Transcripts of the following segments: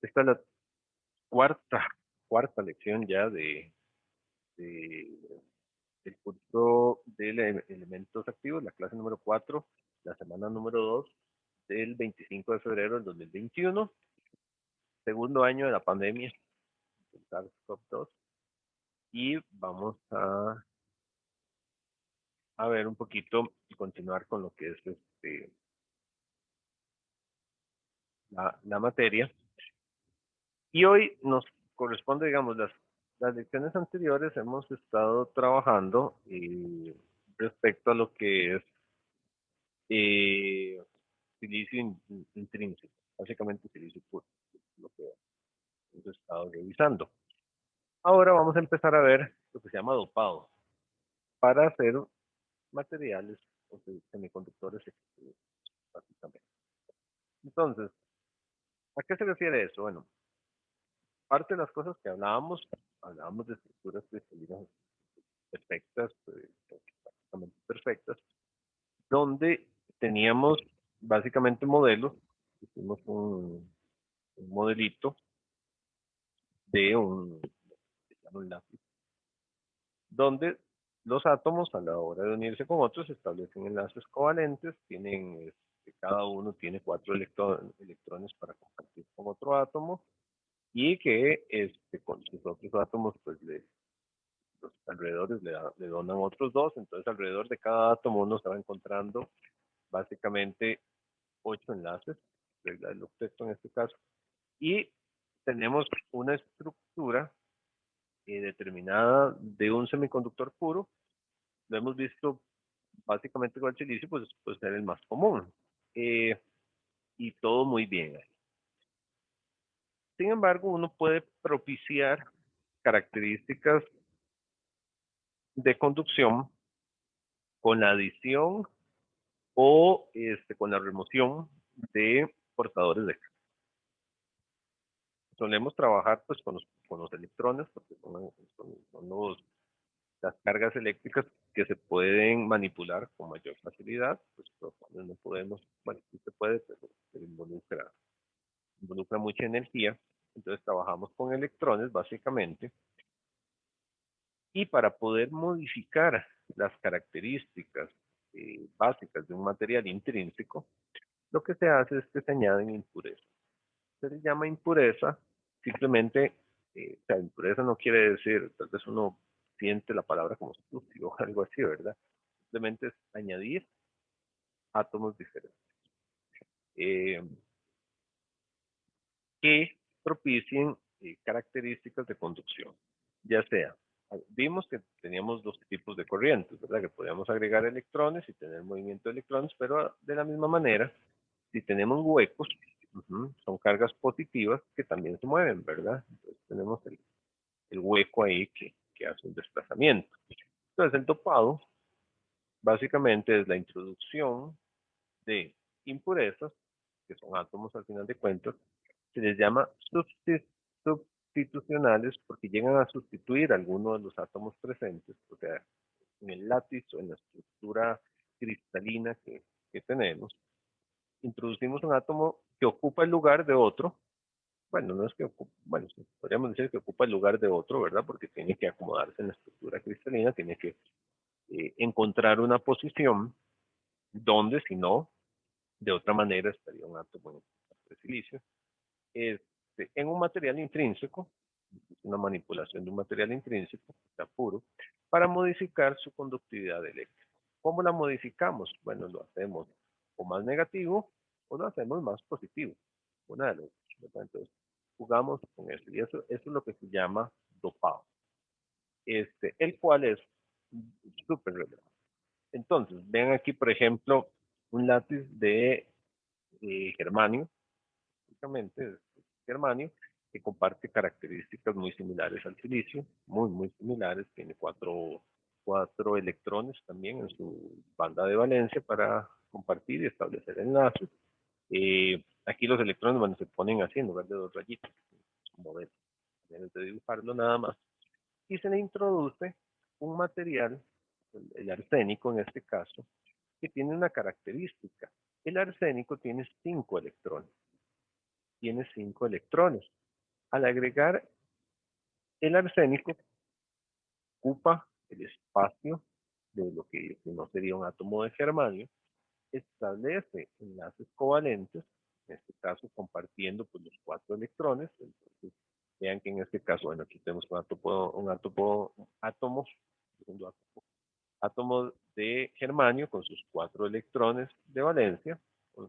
Esta es la cuarta lección ya de- del curso de elementos activos, la clase número 4, la semana número 2 del 25 de febrero del 2021, segundo año de la pandemia del SARS-CoV-2, y vamos a ver un poquito y continuar con lo que es la materia. Y hoy nos corresponde, digamos, las lecciones anteriores hemos estado trabajando respecto a lo que es eh, silicio intrínseco, básicamente silicio puro, lo que hemos estado revisando. Ahora vamos a empezar a ver lo que se llama dopado para hacer materiales o semiconductores básicamente. Entonces, ¿a qué se refiere eso? Bueno, parte de las cosas que hablábamos de estructuras cristalinas perfectas, prácticamente perfectas, donde teníamos básicamente modelos, hicimos un modelito de un lápiz, donde los átomos a la hora de unirse con otros establecen enlaces covalentes, cada uno tiene 4 electrones para compartir con otro átomo y que con sus otros átomos pues los alrededores le donan otros 2, entonces alrededor de cada átomo uno se va encontrando básicamente 8 enlaces, regla del octeto en este caso, y tenemos una estructura determinada de un semiconductor puro. Lo hemos visto básicamente con el silicio, pues puede ser el más común. Eh, y todo muy bien ahí. Sin embargo, uno puede propiciar características de conducción con la adición o con la remoción de portadores de carga. Solemos trabajar pues con los electrones porque son las cargas eléctricas que se pueden manipular con mayor facilidad, pues cuando no podemos, bueno, sí se puede, pero involucra mucha energía, entonces trabajamos con electrones básicamente, y para poder modificar las características básicas de un material intrínseco, lo que se hace es que se añaden impurezas. Se le llama impureza, simplemente, o sea, impureza no quiere decir, tal vez uno siente la palabra como sucio o algo así, ¿verdad? Simplemente es añadir átomos diferentes eh, que propicien características de conducción, ya sea, vimos que teníamos dos tipos de corrientes, ¿verdad? Que podíamos agregar electrones y tener movimiento de electrones, pero de la misma manera, si tenemos huecos, son cargas positivas que también se mueven, ¿verdad? Entonces tenemos el hueco ahí que hace un desplazamiento. Entonces el dopado básicamente es la introducción de impurezas, que son átomos al final de cuentas, se les llama substitucionales porque llegan a sustituir alguno de los átomos presentes, o sea, en el látiz o en la estructura cristalina que tenemos, introducimos un átomo que ocupa el lugar de otro. Bueno, no es que ocupa, bueno, podríamos decir que ocupa el lugar de otro, ¿verdad? Porque tiene que acomodarse en la estructura cristalina, tiene que encontrar una posición donde, si no, de otra manera estaría un átomo de silicio. En un material intrínseco, una manipulación de un material intrínseco, está puro, para modificar su conductividad eléctrica. ¿Cómo la modificamos? Bueno, lo hacemos o más negativo o lo hacemos más positivo. Una de las dos. Entonces, jugamos con eso. Y eso es lo que se llama dopado. El cual es súper relevante. Entonces, ven aquí, por ejemplo, un lápiz de germanio, básicamente es germanio, que comparte características muy similares al silicio, muy similares, tiene cuatro electrones también en su banda de valencia para compartir y establecer enlaces. Aquí los electrones, bueno, se ponen así en lugar de 2 rayitas, como ven, de dibujarlo nada más, y se le introduce un material, el arsénico en este caso, que tiene una característica. El arsénico tiene 5 electrones. tiene 5 electrones. Al agregar el arsénico, ocupa el espacio de lo que no sería un átomo de germanio, establece enlaces covalentes, en este caso compartiendo pues, los 4 electrones. Entonces, vean que en este caso, bueno, aquí tenemos segundo átomo de germanio con sus 4 electrones de valencia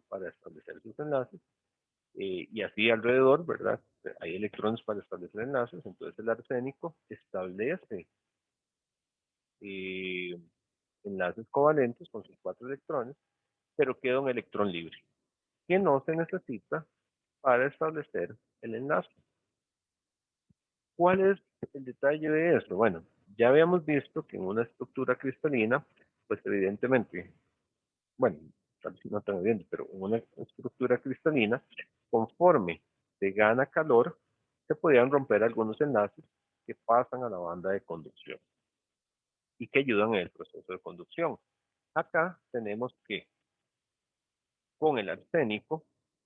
para establecer sus enlaces. Y así alrededor, ¿verdad? Hay electrones para establecer enlaces, entonces el arsénico establece eh, enlaces covalentes con sus 4 electrones, pero queda un electrón libre, que no se necesita para establecer el enlace. ¿Cuál es el detalle de esto? Bueno, ya habíamos visto que en una estructura cristalina, pues evidentemente, bueno, tal vez no tan evidente, pero en una estructura cristalina, conforme se gana calor, se podían romper algunos enlaces que pasan a la banda de conducción y que ayudan en el proceso de conducción. Acá tenemos que con el arsénico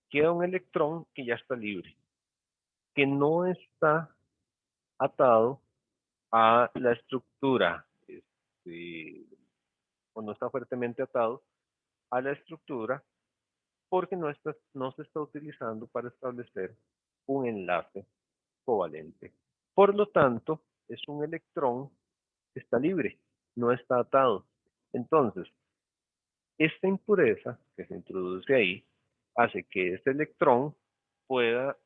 queda un electrón que ya está libre, que no está atado a la estructura, o no está fuertemente atado a la estructura porque no se está utilizando para establecer un enlace covalente. Por lo tanto, es un electrón que está libre, no está atado. Entonces, esta impureza que se introduce ahí hace que este electrón pueda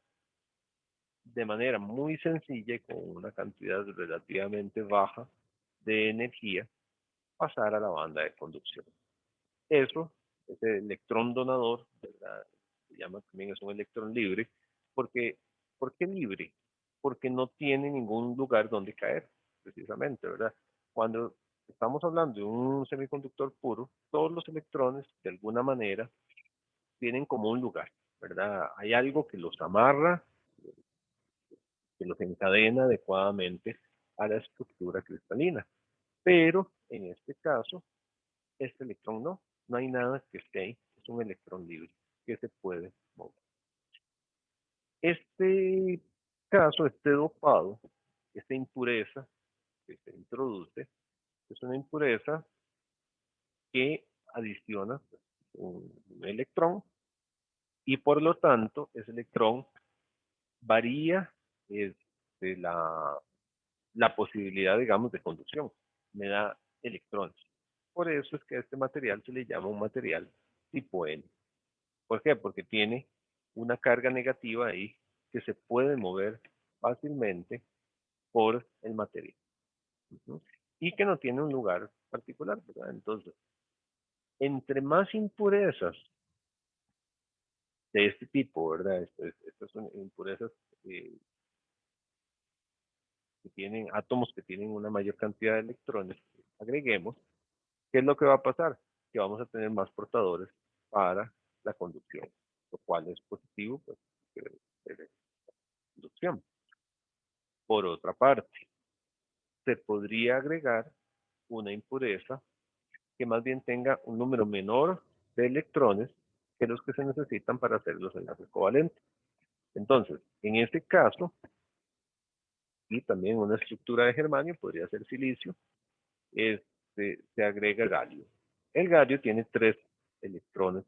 de manera muy sencilla y con una cantidad relativamente baja de energía pasar a la banda de conducción. Eso, ese electrón donador, ¿verdad? Se llama también es un electrón libre, porque, ¿por qué libre? Porque no tiene ningún lugar donde caer, precisamente, ¿verdad? Cuando estamos hablando de un semiconductor puro, todos los electrones, de alguna manera, tienen como un lugar, ¿verdad? Hay algo que los amarra, que los encadena adecuadamente a la estructura cristalina. Pero en este caso, este electrón no hay nada que esté ahí, es un electrón libre que se puede mover. Este caso, este dopado, esta impureza que se introduce, es una impureza que adiciona un electrón y por lo tanto ese electrón varía la posibilidad, digamos, de conducción. Me da electrones. Por eso es que a este material se le llama un material tipo N. ¿Por qué? Porque tiene una carga negativa ahí que se puede mover fácilmente por el material. ¿Sí? Y que no tiene un lugar particular, ¿verdad? Entonces, entre más impurezas de este tipo, ¿verdad? Estas son impurezas eh, que tienen átomos que tienen una mayor cantidad de electrones, agreguemos, ¿qué es lo que va a pasar? Que vamos a tener más portadores para la conducción, lo cual es positivo, pues, de conducción. Por otra parte, se podría agregar una impureza que más bien tenga un número menor de electrones que los que se necesitan para hacer los enlaces covalentes. Entonces, en este caso, y también una estructura de germanio, podría ser silicio, se agrega galio. El galio tiene 3 electrones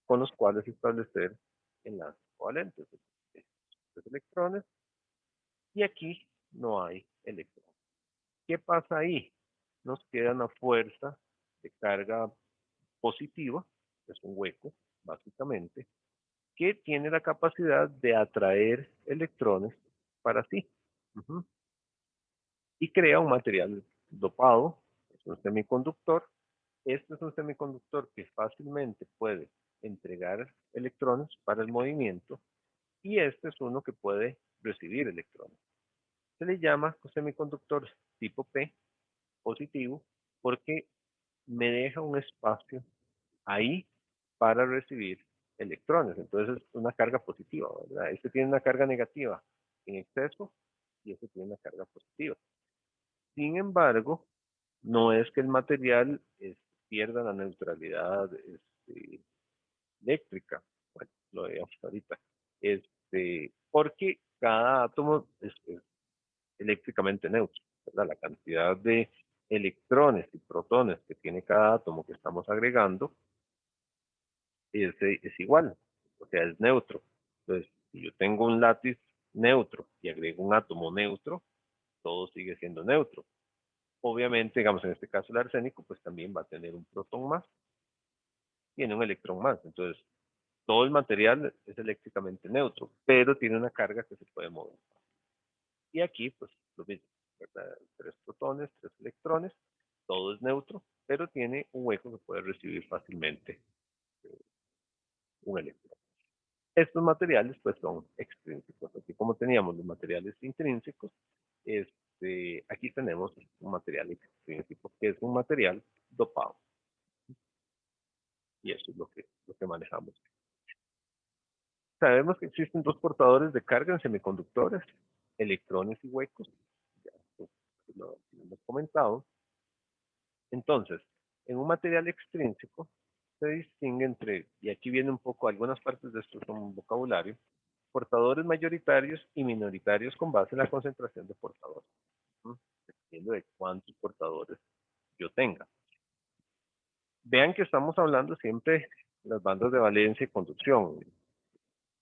con los cuales establecer enlaces covalentes. 3 electrones y aquí no hay electrones. ¿Qué pasa ahí? Nos queda una fuerza de carga positiva, que es un hueco, básicamente, que tiene la capacidad de atraer electrones para sí. Y crea un material dopado, es un semiconductor. Este es un semiconductor que fácilmente puede entregar electrones para el movimiento y este es uno que puede recibir electrones. Se le llama semiconductor tipo P positivo porque me deja un espacio ahí para recibir electrones. Entonces es una carga positiva, ¿verdad? Este tiene una carga negativa en exceso y este tiene una carga positiva. Sin embargo, no es que el material pierda la neutralidad eléctrica. Bueno, lo veamos ahorita. porque cada átomo es eléctricamente neutro, ¿verdad? La cantidad de electrones y protones que tiene cada átomo que estamos agregando es igual, o sea, es neutro. Entonces, si yo tengo un látiz neutro y agrego un átomo neutro, todo sigue siendo neutro. Obviamente, digamos, en este caso el arsénico, pues también va a tener un protón más, tiene un electrón más. Entonces, todo el material es eléctricamente neutro, pero tiene una carga que se puede mover. Y aquí, pues, lo mismo, ¿verdad? 3 protones, 3 electrones, todo es neutro, pero tiene un hueco que puede recibir fácilmente un electrón. Estos materiales, pues, son extrínsecos. Así como teníamos los materiales intrínsecos, aquí tenemos un material extrínseco, que es un material dopado. Y eso es lo que manejamos. Sabemos que existen 2 portadores de carga en semiconductores, electrones y huecos. Ya lo hemos comentado. Entonces, en un material extrínseco se distingue entre, y aquí viene un poco, algunas partes de esto son un vocabulario, portadores mayoritarios y minoritarios con base en la concentración de portadores, dependiendo de cuántos portadores yo tenga. Vean que estamos hablando siempre de las bandas de valencia y conducción.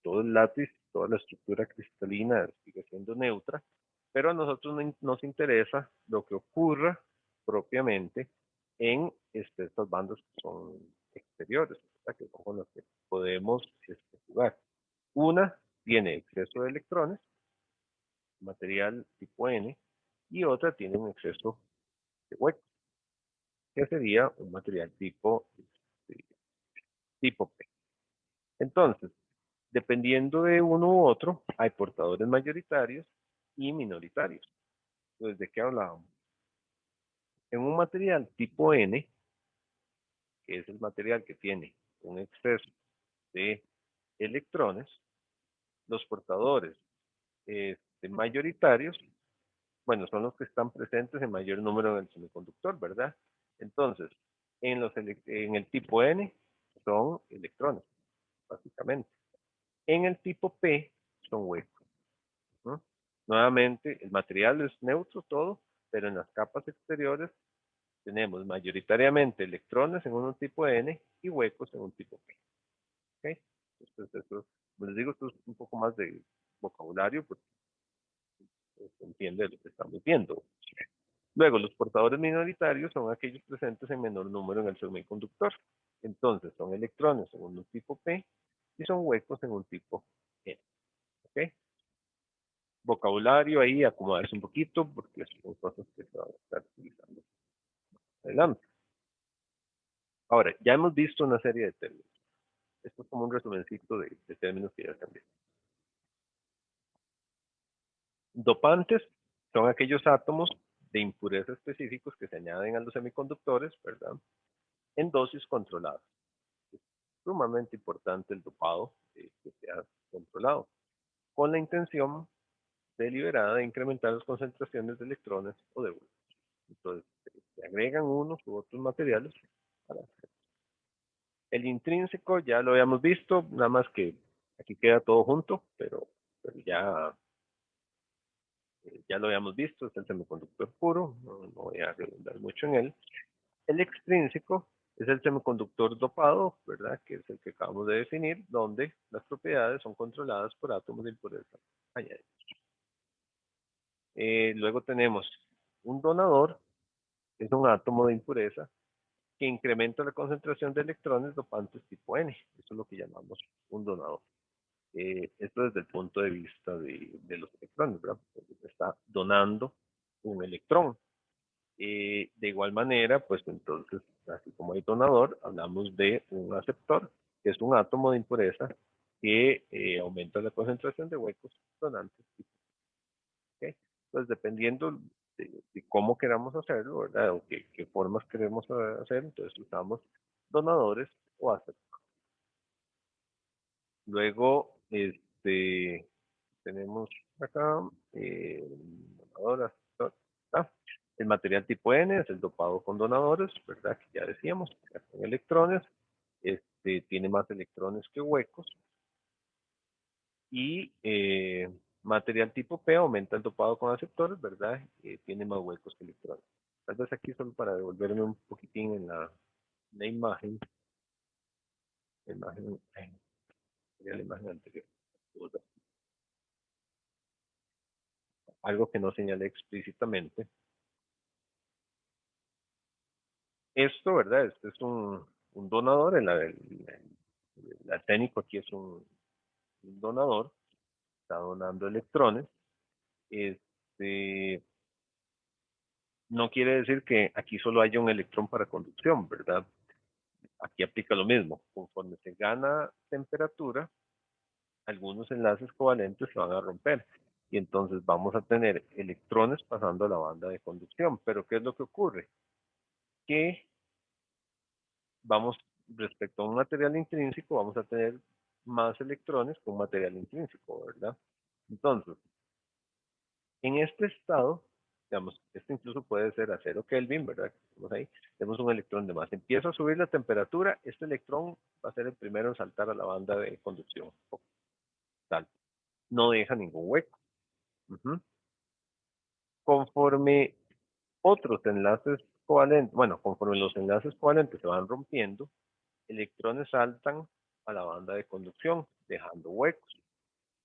Todo el látiz, toda la estructura cristalina sigue siendo neutra, pero a nosotros nos interesa lo que ocurra propiamente en estas bandas que son exteriores, que son con las que podemos jugar. Una tiene exceso de electrones, material tipo N, y otra tiene un exceso de huecos, que sería un material tipo P. Entonces, dependiendo de uno u otro, hay portadores mayoritarios y minoritarios. Entonces, ¿de qué hablábamos? En un material tipo N, que es el material que tiene un exceso de electrones, los portadores mayoritarios, bueno, son los que están presentes en mayor número en el semiconductor, ¿verdad? Entonces, en el tipo N son electrones, básicamente. En el tipo P son huecos, ¿no? Nuevamente, el material es neutro todo, pero en las capas exteriores tenemos mayoritariamente electrones en un tipo N y huecos en un tipo P. ¿Okay? Entonces, eso, como les digo, esto es un poco más de vocabulario, porque se entiende lo que estamos viendo. Luego, los portadores minoritarios son aquellos presentes en menor número en el semiconductor. Entonces, son electrones en un tipo P y son huecos en un tipo N. ¿Okay? Vocabulario ahí, acomodarse un poquito, porque son cosas que se van a estar utilizando adelante. Ahora, ya hemos visto una serie de términos. Esto es como un resumencito de términos que ya cambié. Dopantes son aquellos átomos de impureza específicos que se añaden a los semiconductores, ¿verdad? En dosis controladas. Es sumamente importante el dopado que sea controlado, con la intención deliberada de incrementar las concentraciones de electrones o de huecos. Entonces, se agregan unos u otros materiales para hacer. El intrínseco ya lo habíamos visto, nada más que aquí queda todo junto, pero ya lo habíamos visto, es el semiconductor puro, no voy a redundar mucho en él. El extrínseco es el semiconductor dopado, ¿verdad? Que es el que acabamos de definir, donde las propiedades son controladas por átomos de impureza añadidos. Luego tenemos un donador, que es un átomo de impureza que incrementa la concentración de electrones dopantes tipo N. Eso es lo que llamamos un donador. Esto desde el punto de vista de los electrones, ¿verdad? Porque está donando un electrón. De igual manera, pues entonces, así como hay donador, hablamos de un aceptor, que es un átomo de impureza que aumenta la concentración de huecos donantes. ¿Okay? Pues dependiendo de cómo queramos hacerlo, ¿verdad? O qué formas queremos hacer, entonces usamos donadores o aceptores. Luego, tenemos acá donador, aceptor. ¿Ah? El material tipo N es el dopado con donadores, ¿verdad? Que ya decíamos, con electrones, tiene más electrones que huecos. Y material tipo P aumenta el dopado con aceptores, ¿verdad? Tiene más huecos que electrones. Tal vez aquí solo para devolverme un poquitín en la imagen. Sería la imagen anterior. Algo que no señalé explícitamente. Esto, ¿verdad? Este es un donador. El arsénico aquí es un donador. Está donando electrones. Este, no quiere decir que aquí solo haya un electrón para conducción, ¿verdad? Aquí aplica lo mismo. Conforme se gana temperatura, algunos enlaces covalentes se van a romper. Y entonces vamos a tener electrones pasando a la banda de conducción. Pero ¿qué es lo que ocurre? Que vamos, respecto a un material intrínseco, vamos a tener más electrones que un material intrínseco, ¿verdad? Entonces, en este estado, digamos, esto incluso puede ser a 0 Kelvin, ¿verdad? Tenemos ahí, tenemos un electrón de más. Empieza a subir la temperatura, este electrón va a ser el primero en saltar a la banda de conducción. Tal. No deja ningún hueco. Ujú. Conforme otros enlaces covalentes, bueno, conforme los enlaces covalentes se van rompiendo, electrones saltan a la banda de conducción, dejando huecos.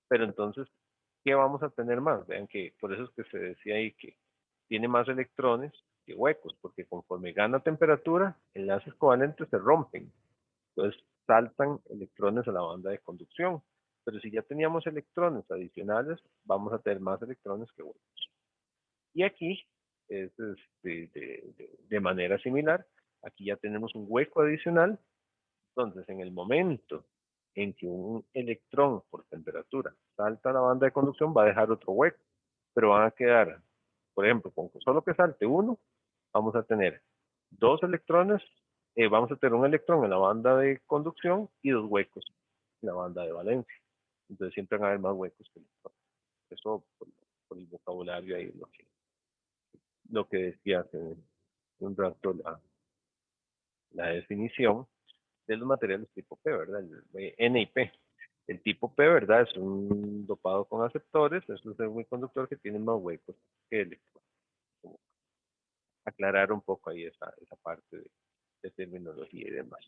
Pero entonces, ¿qué vamos a tener más? Vean que por eso es que se decía ahí que tiene más electrones que huecos, porque conforme gana temperatura, enlaces covalentes se rompen. Entonces, saltan electrones a la banda de conducción. Pero si ya teníamos electrones adicionales, vamos a tener más electrones que huecos. Y aquí es de manera similar. Aquí ya tenemos un hueco adicional. Entonces, en el momento en que un electrón por temperatura salta a la banda de conducción, va a dejar otro hueco, pero van a quedar, por ejemplo, con solo que salte uno, vamos a tener dos electrones, vamos a tener un electrón en la banda de conducción y dos huecos en la banda de valencia. Entonces siempre van a haber más huecos que electrones. Eso por el vocabulario ahí, lo que decía hace un rato la definición de los materiales tipo P, ¿verdad? El N y P. El tipo P, ¿verdad? Es un dopado con aceptores, es un semiconductor que tiene más huecos que electrones. Aclarar un poco ahí esa parte de terminología y demás.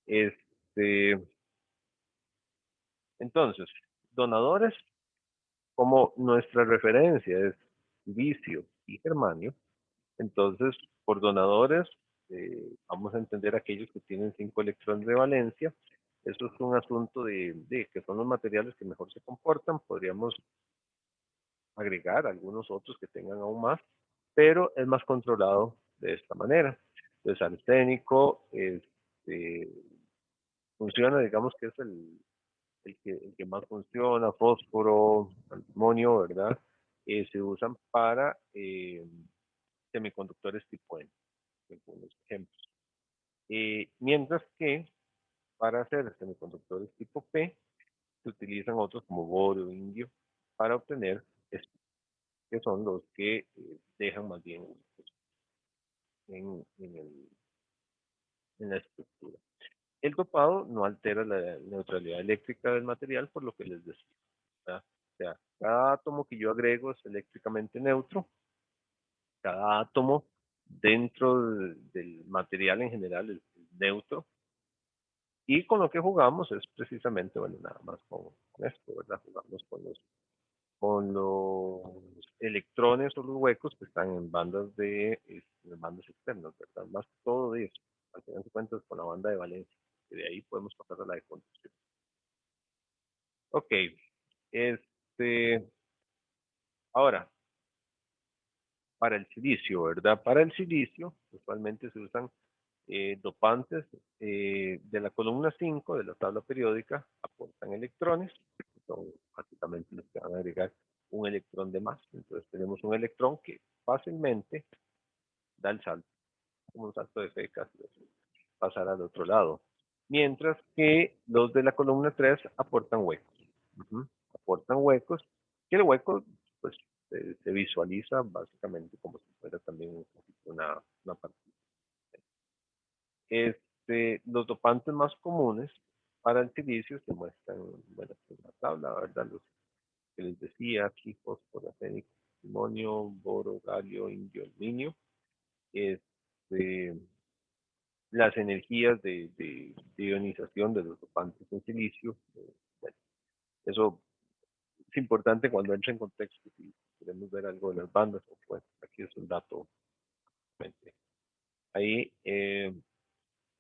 Este, entonces, donadores, como nuestra referencia es silicio y germanio, entonces por donadores vamos a entender aquellos que tienen 5 electrones de valencia. Eso es un asunto de que son los materiales que mejor se comportan. Podríamos agregar algunos otros que tengan aún más, pero es más controlado de esta manera. Entonces, arsénico funciona, digamos que es el que más funciona, fósforo, antimonio, ¿verdad? Se usan para semiconductores tipo N, algunos ejemplos. Mientras que para hacer semiconductores tipo P, se utilizan otros como borio, indio, para obtener estos, que son los que dejan más bien en la estructura. El dopado no altera la neutralidad eléctrica del material, por lo que les decía, ¿verdad? O sea, cada átomo que yo agrego es eléctricamente neutro, cada átomo dentro del material en general es neutro, y con lo que jugamos es precisamente, bueno, nada más con esto, ¿verdad? Jugamos con los electrones o los huecos que están en bandas externas, ¿verdad? Más todo de eso, al final de cuentas con la banda de valencia, y de ahí podemos pasar a la de conducción. Ok, este, ahora, para el silicio, ¿verdad? Para el silicio, usualmente se usan dopantes de la columna 5 de la tabla periódica, aportan electrones, son básicamente los que van a agregar un electrón de más. Entonces tenemos un electrón que fácilmente da el salto, como un salto de fe, casi pasar al otro lado. Mientras que los de la columna 3 aportan huecos. Aportan huecos, que el hueco pues se visualiza básicamente como si fuera también una partida. Los dopantes más comunes Para el silicio se muestran, bueno, en la tabla, ¿verdad? Los que les decía, aquí fósforo, arsénico, antimonio, boro, galio, indio, aluminio. Este, las energías de ionización de los dopantes en silicio. Bueno, eso es importante cuando entra en contexto. Si queremos ver algo de las bandas, pues aquí es un dato. Ahí,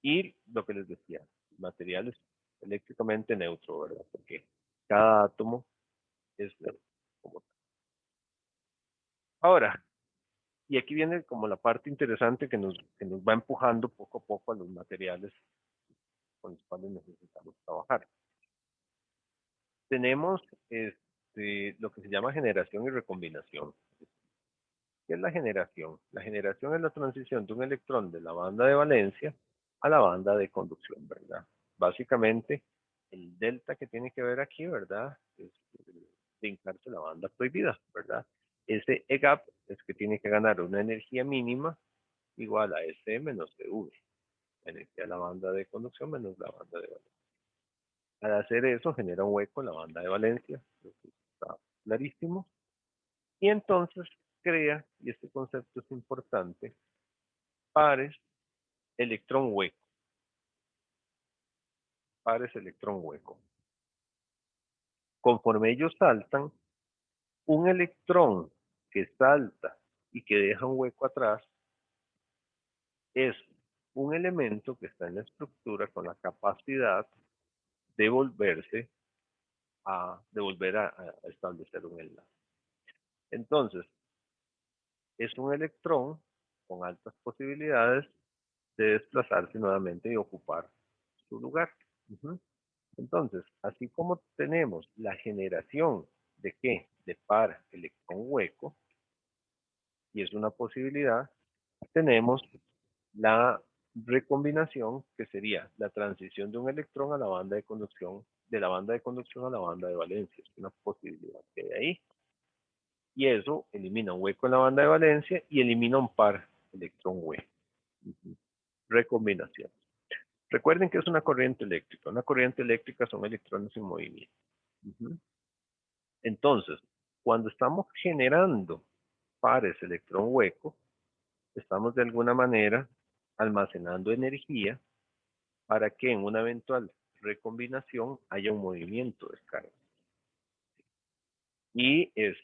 y lo que les decía, materiales eléctricamente neutro, ¿verdad? Porque cada átomo es neutro. Ahora, y aquí viene como la parte interesante que nos va empujando poco a poco a los materiales con los cuales necesitamos trabajar. Tenemos lo que se llama generación y recombinación. ¿Qué es la generación? La generación es la transición de un electrón de la banda de valencia a la banda de conducción, ¿verdad? Básicamente, el delta que tiene que ver aquí, ¿verdad? Es brincarse la banda prohibida, ¿verdad? Ese E gap es que tiene que ganar una energía mínima igual a S menos CV. La energía de la banda de conducción menos la banda de valencia. Al hacer eso, genera un hueco en la banda de valencia, lo que está clarísimo. Y entonces crea, y este concepto es importante, pares electrón hueco. Pares electrón hueco. Conforme ellos saltan, un electrón que salta y que deja un hueco atrás es un elemento que está en la estructura con la capacidad de volver a establecer un enlace. Entonces, es un electrón con altas posibilidades de desplazarse nuevamente y ocupar su lugar. Entonces, así como tenemos la generación de qué? De par electrón hueco, y es una posibilidad, tenemos la recombinación, que sería la transición de un electrón a la banda de conducción, de la banda de conducción a la banda de valencia. Es una posibilidad que hay ahí. Y eso elimina un hueco en la banda de valencia y elimina un par electrón hueco. Recombinación. Recuerden que es una corriente eléctrica. Una corriente eléctrica son electrones en movimiento. Entonces, cuando estamos generando pares electrón hueco, estamos de alguna manera almacenando energía para que en una eventual recombinación haya un movimiento de carga. Y es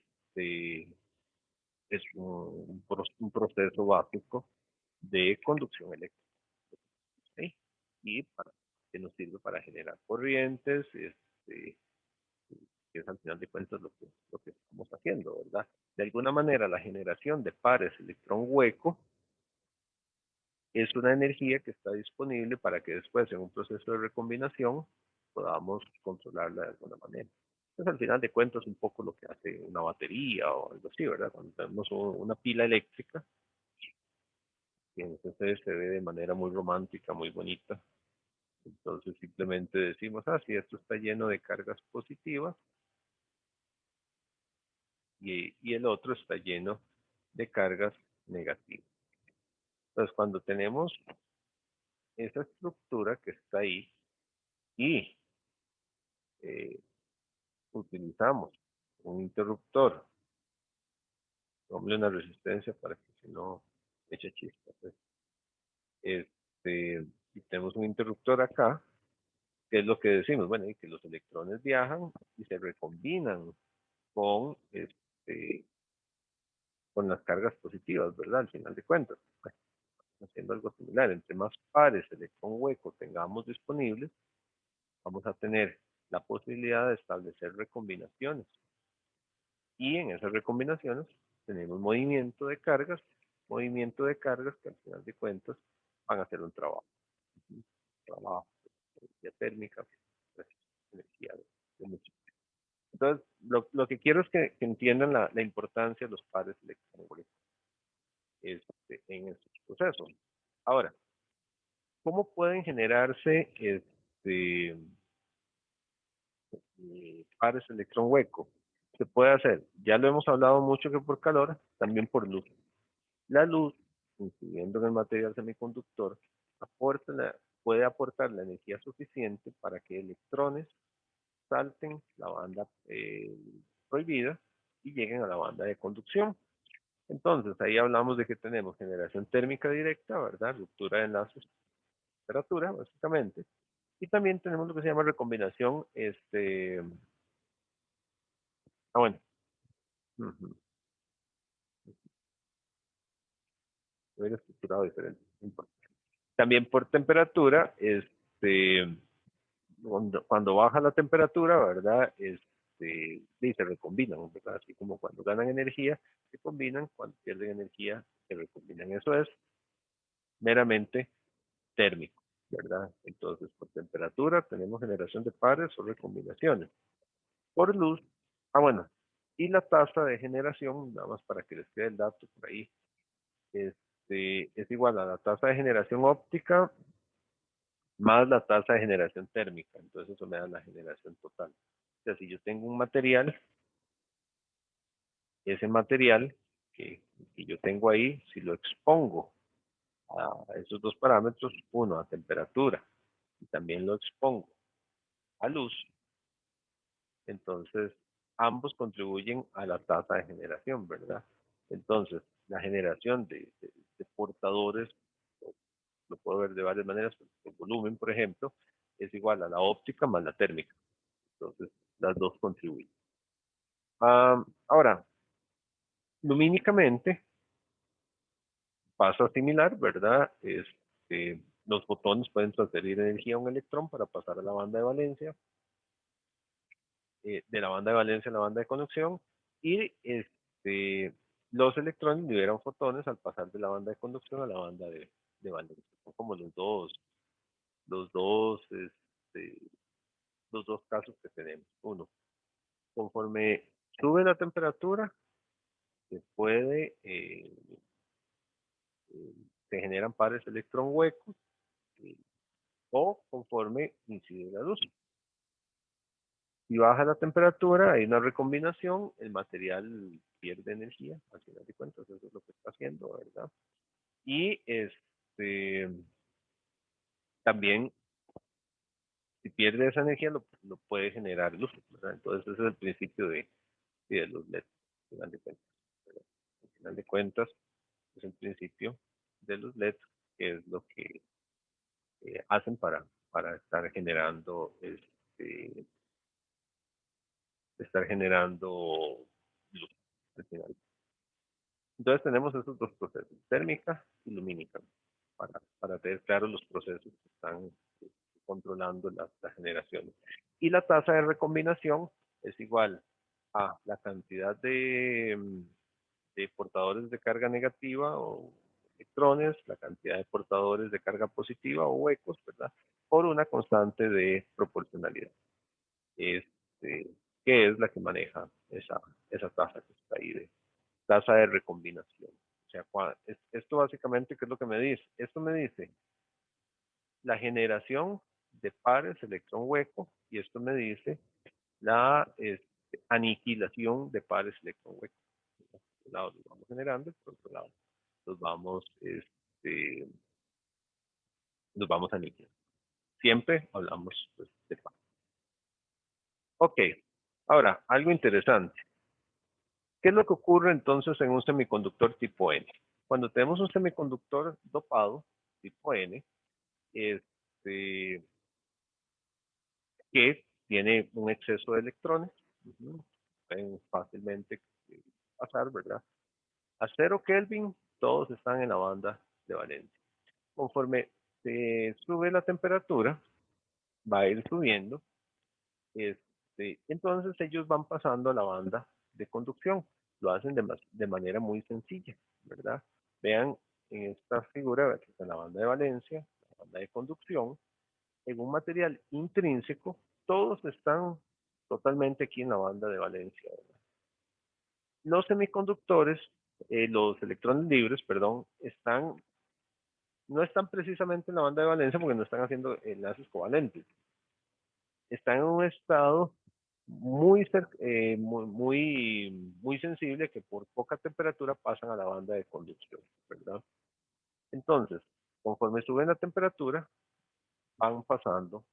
un proceso básico de conducción eléctrica. ¿Sí? Y que nos sirve para generar corrientes, que es al final de cuentas lo que estamos haciendo, ¿verdad? De alguna manera, la generación de pares electrón hueco es una energía que está disponible para que después, en un proceso de recombinación, podamos controlarla de alguna manera. Entonces, al final de cuentas, un poco lo que hace una batería o algo así, ¿verdad? Cuando tenemos una pila eléctrica, que entonces se ve de manera muy romántica, muy bonita. Entonces, simplemente decimos, si esto está lleno de cargas positivas y el otro está lleno de cargas negativas. Entonces, cuando tenemos esa estructura que está ahí y eh, utilizamos un interruptor, ponle una resistencia para que si no eche chispas. Pues. Y tenemos un interruptor acá, que es lo que decimos, bueno, y que los electrones viajan y se recombinan con, con las cargas positivas, ¿verdad? Al final de cuentas. Bueno, haciendo algo similar, entre más pares electrón hueco tengamos disponibles, vamos a tener la posibilidad de establecer recombinaciones. Y en esas recombinaciones tenemos movimiento de cargas que al final de cuentas van a hacer un trabajo. Trabajo, energía térmica, pues, energía de mucho. Entonces, lo que quiero es que entiendan la importancia de los pares electrónicos en estos procesos. Ahora, ¿cómo pueden generarse pares electrón hueco? Se puede hacer, ya lo hemos hablado mucho que por calor, también por luz. La luz, incidiendo en el material semiconductor, aporta puede aportar la energía suficiente para que electrones salten la banda prohibida y lleguen a la banda de conducción. Entonces, ahí hablamos de que tenemos generación térmica directa, ¿verdad? Ruptura de enlaces, temperatura, básicamente. Y también tenemos lo que se llama recombinación, bueno, hubiera estructurado diferente. También por temperatura, cuando baja la temperatura, ¿verdad? Y se recombinan, ¿verdad? Así como cuando ganan energía, se combinan, cuando pierden energía, se recombinan. Eso es meramente térmico, ¿verdad? Entonces, por temperatura tenemos generación de pares o recombinaciones. Por luz, bueno, y la tasa de generación, nada más para que les quede el dato por ahí, es igual a la tasa de generación óptica más la tasa de generación térmica. Entonces eso me da la generación total. O sea, si yo tengo un material, ese material que yo tengo ahí, si lo expongo a esos dos parámetros, uno a temperatura y también lo expongo a luz, entonces ambos contribuyen a la tasa de generación, ¿verdad? Entonces, la generación de portadores, lo puedo ver de varias maneras, el volumen, por ejemplo, es igual a la óptica más la térmica. Entonces, las dos contribuyen. Ahora, lumínicamente pasa similar, ¿verdad? Los fotones pueden transferir energía a un electrón para pasar a la banda de valencia, de la banda de valencia a la banda de conducción, y los electrones liberan fotones al pasar de la banda de conducción a la banda de valencia. Son como los dos, los dos casos que tenemos. Uno, conforme sube la temperatura, se puede, se generan pares electrón huecos, o conforme incide la luz. Si baja la temperatura, hay una recombinación, el material pierde energía, al final de cuentas, eso es lo que está haciendo, ¿verdad? Y también, si pierde esa energía, lo puede generar luz, ¿verdad? Entonces, ese es el principio de los LEDs, al final de cuentas, ¿verdad? Al final de cuentas, es el principio de los LEDs, que es lo que hacen para estar generando luz al final. Entonces tenemos esos dos procesos, térmica y lumínica, para tener claros los procesos que están controlando la generación. Y la tasa de recombinación es igual a la cantidad de portadores de carga negativa o electrones, la cantidad de portadores de carga positiva o huecos, ¿verdad? Por una constante de proporcionalidad. Este, que es la que maneja esa tasa que está ahí de tasa de recombinación. O sea, esto básicamente, ¿qué es lo que me dice? Esto me dice la generación de pares electrón-hueco y esto me dice la aniquilación de pares electrón-hueco. Por un lado los vamos generando, por otro lado los vamos aniquilando. Siempre hablamos pues, de pares. Ok, ahora, algo interesante. ¿Qué es lo que ocurre entonces en un semiconductor tipo N? Cuando tenemos un semiconductor dopado tipo N, este, que tiene un exceso de electrones, pueden fácilmente pasar, ¿verdad? A 0 Kelvin, todos están en la banda de valencia. Conforme se sube la temperatura, va a ir subiendo, entonces ellos van pasando a la banda de conducción. Lo hacen de manera muy sencilla, ¿verdad? Vean en esta figura, que está en la banda de valencia, la banda de conducción, en un material intrínseco, todos están totalmente aquí en la banda de valencia, ¿verdad? Los semiconductores, los electrones libres, perdón, no están precisamente en la banda de valencia porque no están haciendo enlaces covalentes. Están en un estado muy sensible que por poca temperatura pasan a la banda de conducción, ¿verdad? Entonces, conforme sube la temperatura, van pasando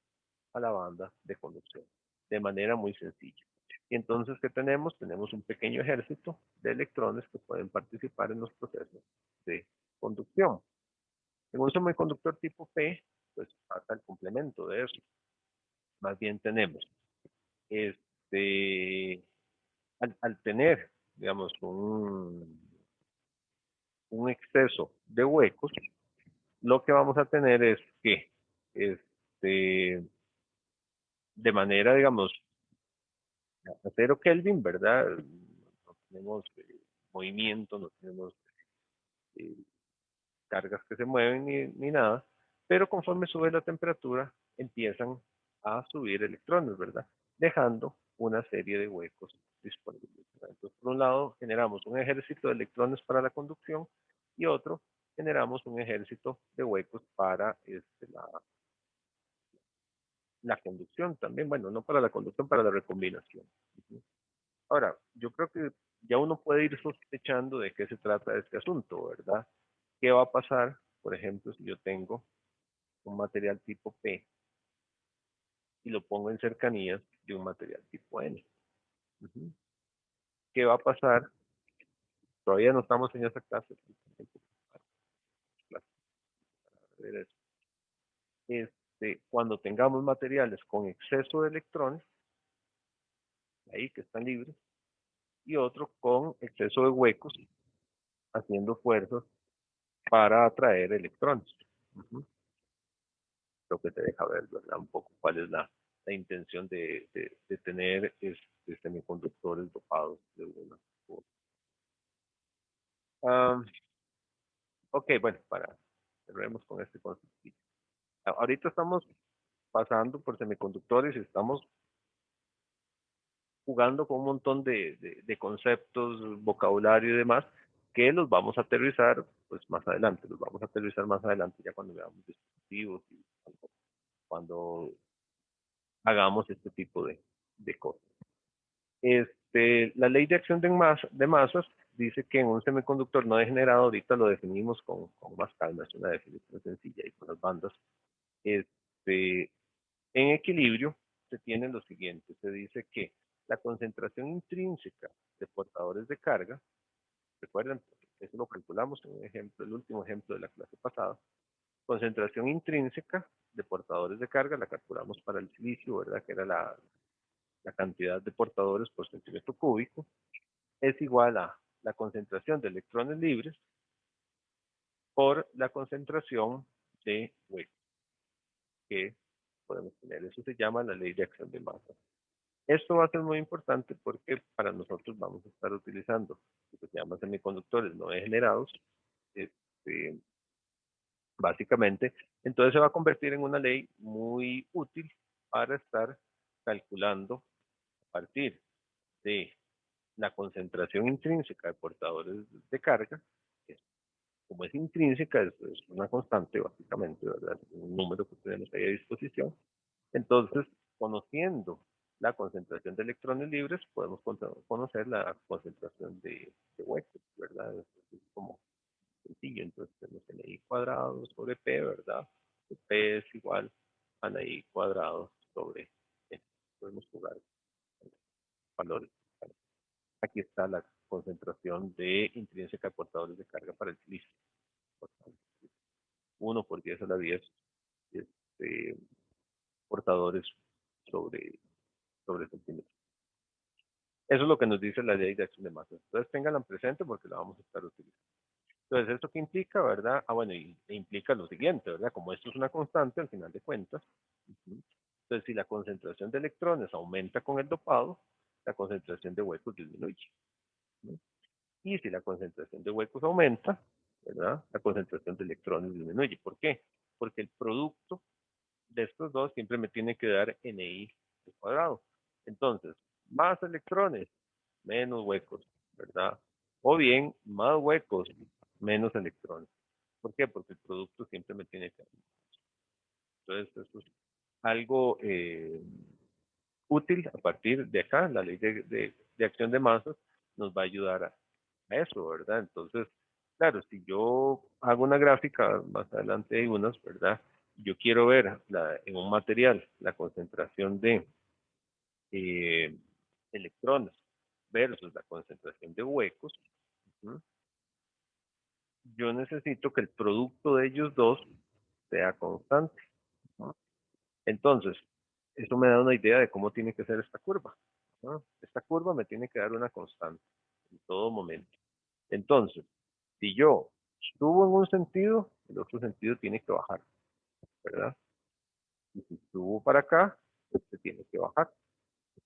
a la banda de conducción de manera muy sencilla. Y entonces, ¿qué tenemos? Tenemos un pequeño ejército de electrones que pueden participar en los procesos de conducción. En un semiconductor tipo P, pues pasa el complemento de eso. Más bien tenemos, este, al tener, digamos, un exceso de huecos, lo que vamos a tener es que, de manera, digamos, a 0 Kelvin, ¿verdad? No tenemos movimiento, no tenemos eh, cargas que se mueven ni nada, pero conforme sube la temperatura empiezan a subir electrones, ¿verdad? Dejando una serie de huecos disponibles. ¿Verdad? Entonces, por un lado, generamos un ejército de electrones para la conducción y otro, generamos un ejército de huecos para la conducción también, bueno, no para la conducción, para la recombinación. Ahora, yo creo que ya uno puede ir sospechando de qué se trata este asunto, ¿verdad? ¿Qué va a pasar, por ejemplo, si yo tengo un material tipo P y lo pongo en cercanías de un material tipo N? Uh-huh. ¿Qué va a pasar? Todavía no estamos en esa clase. Cuando tengamos materiales con exceso de electrones, ahí que están libres, y otro con exceso de huecos, haciendo fuerzas para atraer electrones. Uh-huh. Lo que te deja ver, ¿verdad? Un poco cuál es la intención de tener semiconductores dopados de una forma. Ok, bueno, cerremos con este concepto. Ahorita estamos pasando por semiconductores y estamos jugando con un montón de conceptos, vocabulario y demás, que los vamos a aterrizar pues más adelante, los vamos a aterrizar más adelante ya cuando veamos dispositivos y cuando hagamos este tipo de cosas. La ley de acción de masas dice que en un semiconductor no degenerado, ahorita lo definimos con más calma, es una definición sencilla y con las bandas. Este, en equilibrio se tiene lo siguiente, se dice que la concentración intrínseca de portadores de carga, recuerden, eso lo calculamos en un ejemplo, el último ejemplo de la clase pasada, concentración intrínseca de portadores de carga, la calculamos para el silicio, ¿verdad? Que era la cantidad de portadores por centímetro cúbico, es igual a la concentración de electrones libres por la concentración de huecos que podemos tener. Eso se llama la ley de acción de masa. Esto va a ser muy importante porque para nosotros vamos a estar utilizando lo que se llama semiconductores no degenerados, este, básicamente. Entonces se va a convertir en una ley muy útil para estar calculando a partir de la concentración intrínseca de portadores de carga, que como es intrínseca, es una constante básicamente, ¿verdad? Un número que tenemos ahí a disposición. Entonces, conociendo la concentración de electrones libres, podemos conocer la concentración de huecos, ¿verdad? Es como sencillo, entonces tenemos NI cuadrado sobre P, ¿verdad? P es igual a NI cuadrado sobre N. Podemos jugar valores. Aquí está la concentración de intrínseca de portadores de carga para el silicio. 1 por 10 a la 10 este, portadores sobre centímetros. Eso es lo que nos dice la ley de acción de masas. Entonces tenganla presente porque la vamos a estar utilizando. Entonces, ¿esto qué implica, verdad? Bueno, implica lo siguiente, ¿verdad? Como esto es una constante, al final de cuentas, entonces si la concentración de electrones aumenta con el dopado, la concentración de huecos disminuye. ¿No? Y si la concentración de huecos aumenta, ¿verdad? La concentración de electrones disminuye. ¿Por qué? Porque el producto de estos dos siempre me tiene que dar NI al cuadrado. Entonces, más electrones, menos huecos, ¿verdad? O bien, más huecos, menos electrones. ¿Por qué? Porque el producto siempre me tiene que dar. Entonces, eso es algo útil a partir de acá. La ley de acción de masas nos va a ayudar a eso, ¿verdad? Entonces, claro, si yo hago una gráfica, más adelante hay unas, ¿verdad? yo quiero ver en un material la concentración de electrones versus la concentración de huecos, ¿sí? Yo necesito que el producto de ellos dos sea constante, ¿no? Entonces, eso me da una idea de cómo tiene que ser esta curva, ¿no? Esta curva me tiene que dar una constante en todo momento. Entonces, si yo subo en un sentido, el otro sentido tiene que bajar, ¿verdad? Y si subo para acá, este tiene que bajar,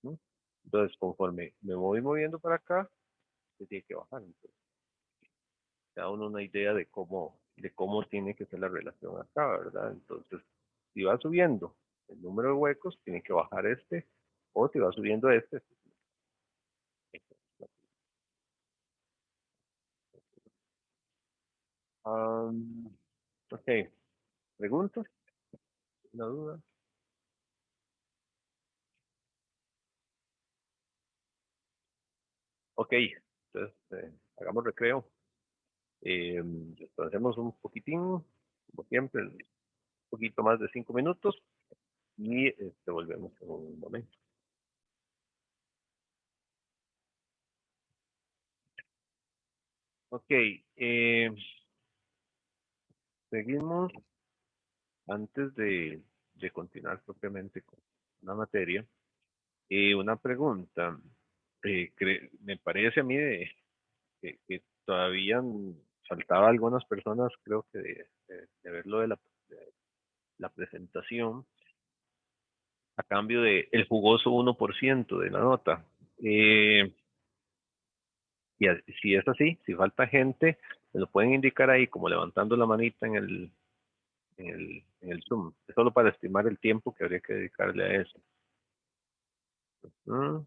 ¿no? Entonces, conforme me voy moviendo para acá, este tiene que bajar. Entonces, da uno una idea de cómo tiene que ser la relación acá, ¿verdad? Entonces, si va subiendo el número de huecos, tiene que bajar este, o si va subiendo este. Um, ok, ¿preguntas? ¿Una duda? Ok, entonces hagamos recreo. Hacemos un poquitín, como siempre, un poquito más de 5 minutos y volvemos en un momento. Ok, seguimos antes de continuar propiamente con la materia. Una pregunta, me parece a mí que todavía faltaba a algunas personas, creo que de ver lo de la presentación a cambio de el jugoso 1% de la nota. Y si es así, si falta gente, me lo pueden indicar ahí como levantando la manita en el Zoom. Es solo para estimar el tiempo que habría que dedicarle a eso. Uno,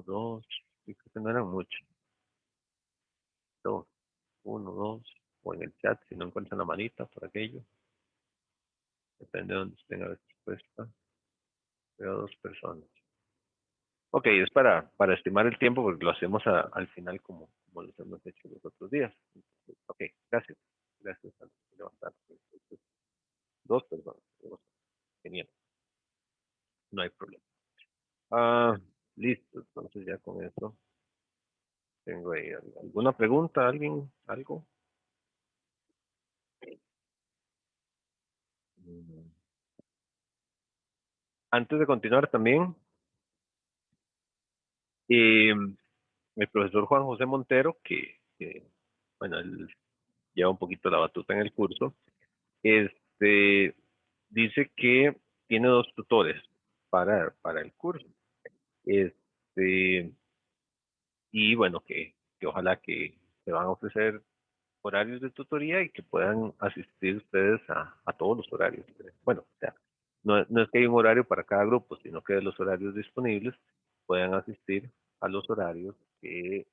dos, y creo que no eran muchos. Dos, uno, dos, o en el chat si no encuentran la manita por aquello. Depende de donde estén a ver respuesta. Veo dos personas. Ok, es para estimar el tiempo porque lo hacemos al final como lo hemos hecho los otros días. Ok, gracias. Gracias por levantar. Dos personas. Genial, no hay problema. Ah, listo, entonces ya con eso tengo ahí alguna pregunta, alguien, algo. Mm. Antes de continuar también, eh, el profesor Juan José Montero, bueno, él lleva un poquito la batuta en el curso, este, dice que tiene dos tutores para el curso. Este, y bueno, que ojalá que se van a ofrecer horarios de tutoría y que puedan asistir ustedes a todos los horarios. Bueno, o sea, no es que hay un horario para cada grupo, sino que de los horarios disponibles puedan asistir a los horarios que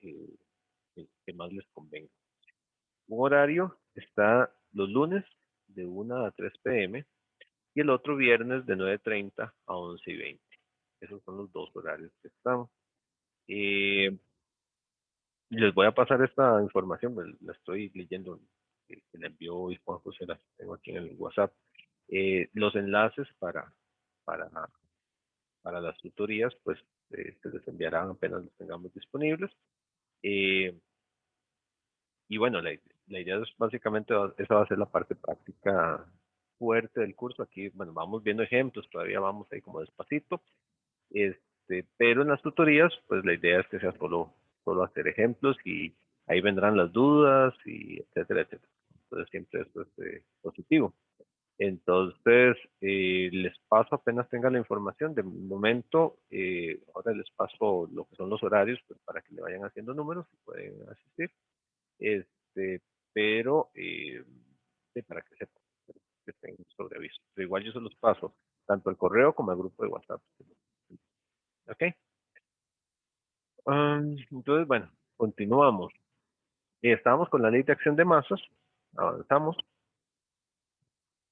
más les convenga. Un horario está los lunes de 1 a 3 p.m. y el otro viernes de 9:30 a 11:20. Esos son los dos horarios que están. Eh, Les voy a pasar esta información, pues, la estoy leyendo, que la envió hoy Juan José, la tengo aquí en el WhatsApp. Los enlaces para, para las tutorías, pues se les enviarán apenas los tengamos disponibles. Eh, y bueno, la idea es básicamente, esa va a ser la parte práctica fuerte del curso. Aquí, bueno, vamos viendo ejemplos, todavía vamos ahí como despacito. Pero en las tutorías, pues la idea es que sea solo hacer ejemplos y ahí vendrán las dudas y etcétera, etcétera. Entonces siempre esto es positivo. Entonces, les paso apenas tenga la información. De momento, ahora les paso lo que son los horarios, pues para que le vayan haciendo números y pueden asistir. Este, pero, sí, para que sepan, que estén sobre aviso. Pero igual yo se los paso, tanto al correo como al grupo de WhatsApp. ¿Ok? Entonces, bueno, continuamos. Estábamos con la ley de acción de masas, avanzamos.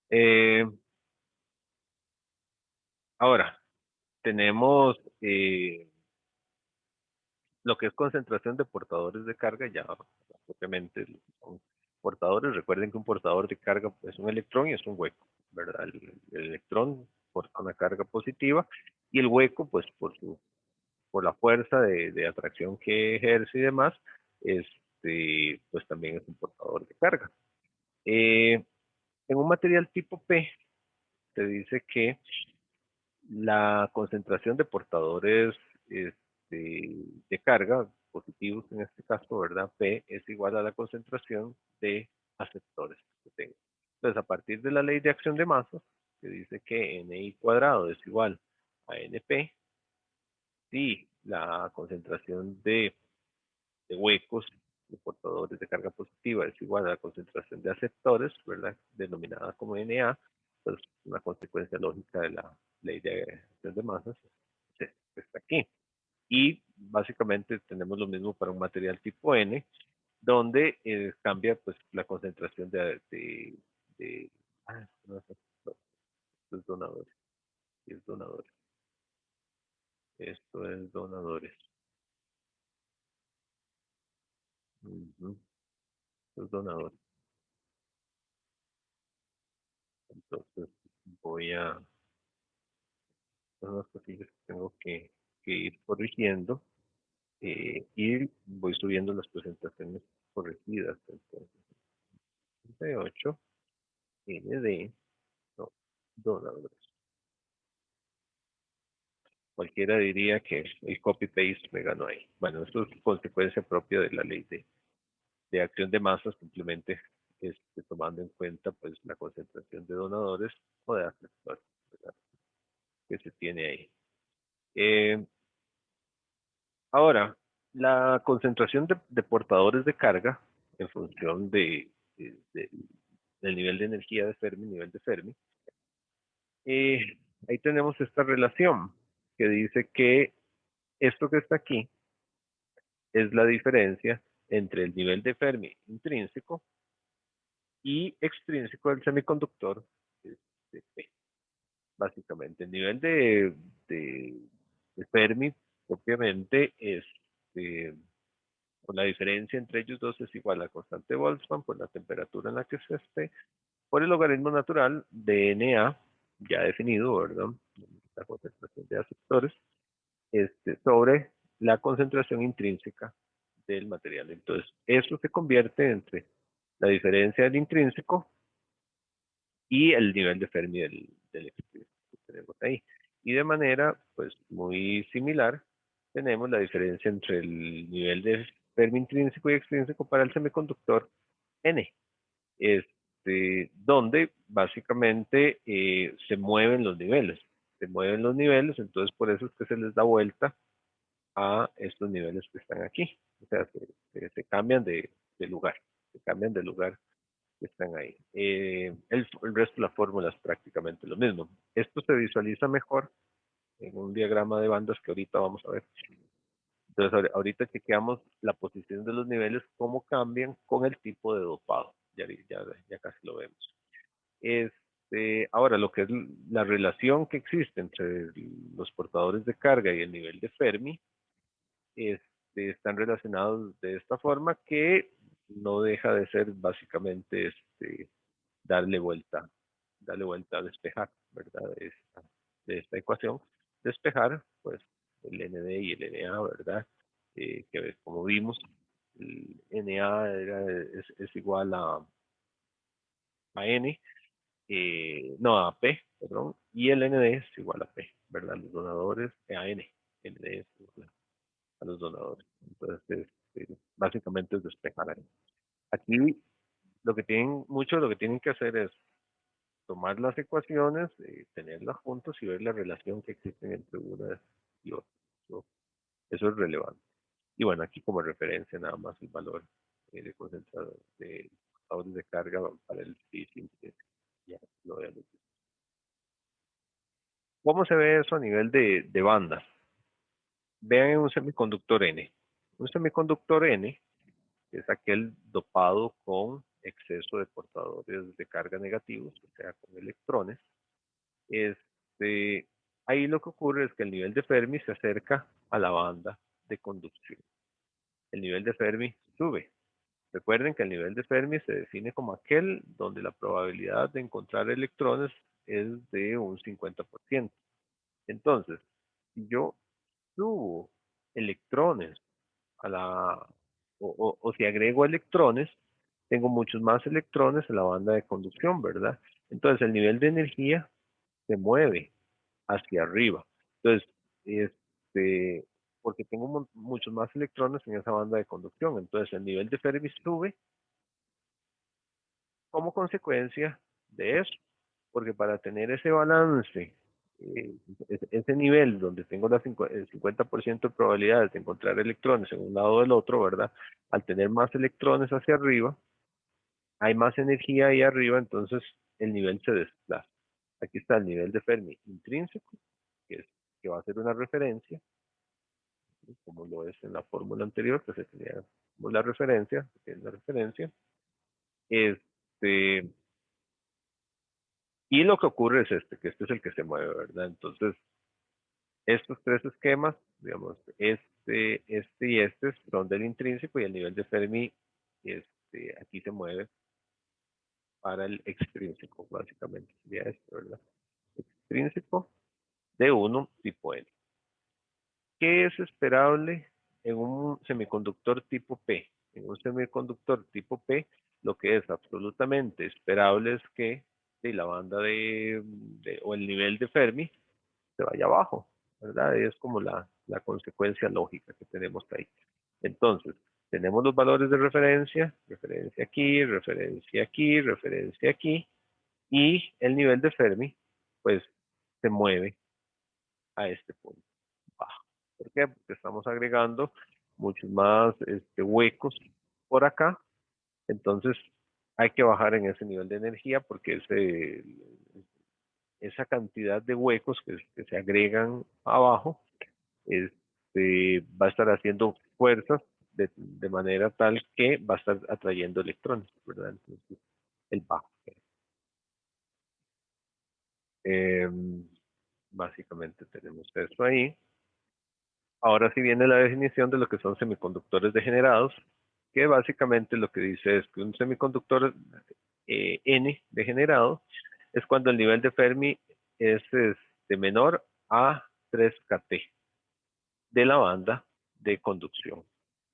Eh, Ahora, tenemos lo que es concentración de portadores de carga, ya propiamente son portadores. Recuerden que un portador de carga es un electrón y es un hueco. ¿verdad? El electrón porta una carga positiva y el hueco, pues por la fuerza de atracción que ejerce y demás, pues también es un portador de carga. En un material tipo P, se dice que la concentración de portadores de carga, positivos en este caso, ¿verdad? P es igual a la concentración de aceptores que tengo. Entonces, a partir de la ley de acción de masas, que dice que NI cuadrado es igual a NP, si la concentración de huecos de portadores de carga positiva es igual a la concentración de aceptores, ¿verdad? Denominada como Na, pues una consecuencia lógica de la ley de acción de masas está aquí. Y básicamente tenemos lo mismo para un material tipo N, donde cambia pues la concentración de no sé, esto es donadores, es donadores, esto es donadores. Uh -huh. Esto es donadores. Entonces voy a son unas cosillas que tengo que ir corrigiendo y voy subiendo las presentaciones corregidas. Entonces, 38 ND, no, dólares. Cualquiera diría que el copy-paste me ganó ahí. Bueno, esto es consecuencia propia de la ley de acción de masas, simplemente tomando en cuenta pues la concentración de donadores o de aceptores, ¿verdad? Que se tiene ahí. Ahora, la concentración de portadores de carga en función del nivel de energía de Fermi, nivel de Fermi, eh, ahí tenemos esta relación que dice que esto que está aquí es la diferencia entre el nivel de Fermi intrínseco y extrínseco del semiconductor, P. Básicamente. El nivel de, de Fermi, obviamente, es la diferencia entre ellos dos es igual a la constante de Boltzmann por la temperatura en la que se esté, por el logaritmo natural de Na, ya definido, ¿verdad? La concentración de aceptores, sobre la concentración intrínseca del material. Entonces, eso se convierte entre la diferencia del intrínseco y el nivel de Fermi del extrínseco que tenemos ahí. Y de manera, pues, muy similar, tenemos la diferencia entre el nivel de Fermi intrínseco y extrínseco para el semiconductor N, donde básicamente se mueven los niveles. Se mueven los niveles, entonces por eso es que se les da vuelta a estos niveles que están aquí. O sea, se cambian de lugar, se cambian de lugar que están ahí. El resto de la fórmula es prácticamente lo mismo. Esto se visualiza mejor en un diagrama de bandas que ahorita vamos a ver. Entonces, ahorita chequeamos la posición de los niveles, cómo cambian con el tipo de dopado. Ya casi lo vemos. Ahora, lo que es la relación que existe entre los portadores de carga y el nivel de Fermi, están relacionados de esta forma que no deja de ser básicamente darle vuelta, a despejar, ¿verdad? De esta ecuación, despejar, pues, el ND y el NA, ¿verdad? Que como vimos, el NA es igual a N, no, a P, perdón, y el ND es igual a P, ¿verdad? Los donadores, a N, ND es igual a los donadores. Entonces, básicamente es despejar ahí. Aquí lo que tienen que hacer es tomar las ecuaciones, tenerlas juntos y ver la relación que existe entre una y otra. Eso es relevante. Y bueno, aquí como referencia nada más el valor de concentrador de portadores de carga para el phishing. Ya lo vean. ¿Cómo se ve eso a nivel de bandas? Vean un semiconductor N. Un semiconductor N es aquel dopado con exceso de portadores de carga negativos, o sea, con electrones. Este, Ahí lo que ocurre es que el nivel de Fermi se acerca a la banda de conducción. El nivel de Fermi sube, Recuerden que el nivel de Fermi se define como aquel donde la probabilidad de encontrar electrones es de un 50%. Entonces, si yo subo electrones a la, o si agrego electrones, tengo muchos más electrones en la banda de conducción, ¿verdad? Entonces el nivel de energía se mueve hacia arriba. Entonces, este, porque tengo muchos más electrones en esa banda de conducción. Entonces el nivel de Fermi sube como consecuencia de eso. Porque para tener ese balance, eh, ese nivel donde tengo el 50% de probabilidades de encontrar electrones en un lado o del otro, ¿verdad? Al tener más electrones hacia arriba, hay más energía ahí arriba, entonces el nivel se desplaza. Aquí está el nivel de Fermi intrínseco, que va a ser una referencia, ¿sí? Como lo es en la fórmula anterior, que se tenía como la referencia, que es la referencia. Este, y lo que ocurre es que este es el que se mueve, ¿verdad? Entonces, estos tres esquemas, digamos, este y este son del intrínseco y el nivel de Fermi, aquí se mueve para el extrínseco, básicamente, sería esto, ¿verdad? Extrínseco de 1 tipo N. ¿Qué es esperable en un semiconductor tipo P? En un semiconductor tipo P, lo que es absolutamente esperable es que la banda o el nivel de Fermi se vaya abajo, ¿verdad? Es como la consecuencia lógica que tenemos ahí. Entonces, tenemos los valores de referencia aquí, referencia aquí, y el nivel de Fermi, pues, se mueve a este punto bajo. ¿Por qué? Porque estamos agregando muchos más huecos por acá, entonces hay que bajar en ese nivel de energía porque esa cantidad de huecos que se agregan abajo va a estar haciendo fuerzas de manera tal que va a estar atrayendo electrones, ¿verdad? Entonces, el bajo. Eh, Básicamente tenemos eso ahí. Ahora sí viene la definición de lo que son semiconductores degenerados, que básicamente lo que dice es que un semiconductor N degenerado es cuando el nivel de Fermi es menor a 3 kT de la banda de conducción.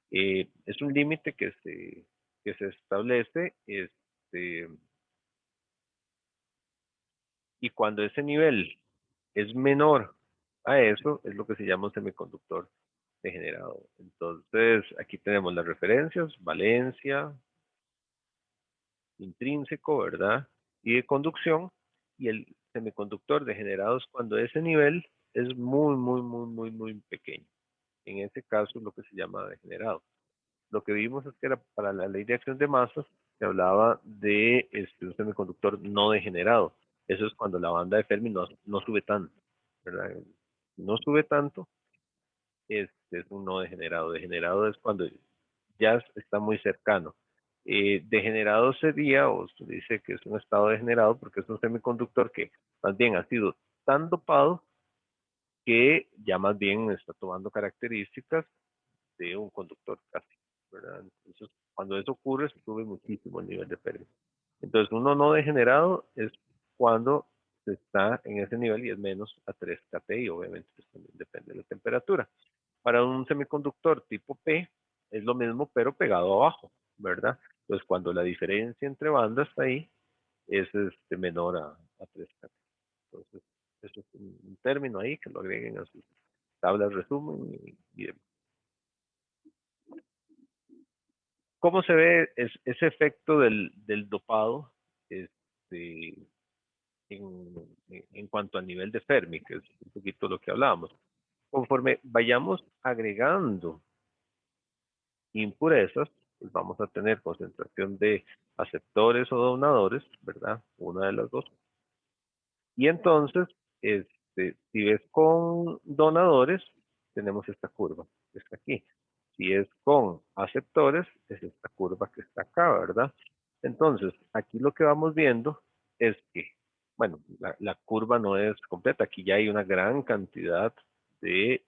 Es un límite que se establece y cuando ese nivel es menor a eso, es lo que se llama un semiconductor degenerado. Entonces, aquí tenemos las referencias, valencia, intrínseco, ¿verdad? Y de conducción. Y el semiconductor degenerado es cuando ese nivel es muy pequeño. En ese caso es lo que se llama degenerado. Lo que vimos es que era para la ley de acción de masas, se hablaba de un semiconductor no degenerado. Eso es cuando la banda de Fermi no sube tanto, ¿verdad? No sube tanto, es un no degenerado. Degenerado es cuando ya está muy cercano. Degenerado sería, o se dice que es un estado degenerado, porque es un semiconductor que más bien ha sido tan dopado que ya más bien está tomando características de un conductor casi, ¿verdad? Entonces, cuando eso ocurre, se sube muchísimo el nivel de Fermi. Entonces, uno no degenerado es cuando se está en ese nivel y es menos a 3 kT y obviamente pues, también depende de la temperatura. Para un semiconductor tipo P es lo mismo pero pegado abajo, ¿verdad? Entonces, cuando la diferencia entre bandas está ahí es menor a 3 kT. Entonces, eso es un término ahí que lo agreguen a sus tablas resumen y demás. ¿Cómo se ve ese efecto del dopado este, en, en cuanto al nivel de Fermi, que es un poquito lo que hablábamos? Conforme vayamos agregando impurezas, pues vamos a tener concentración de aceptores o donadores, ¿verdad? Una de las dos. Y entonces, si ves con donadores, tenemos esta curva que está aquí. Si es con aceptores, es esta curva que está acá, ¿verdad? Entonces, aquí lo que vamos viendo es que, bueno, la curva no es completa. Aquí ya hay una gran cantidad de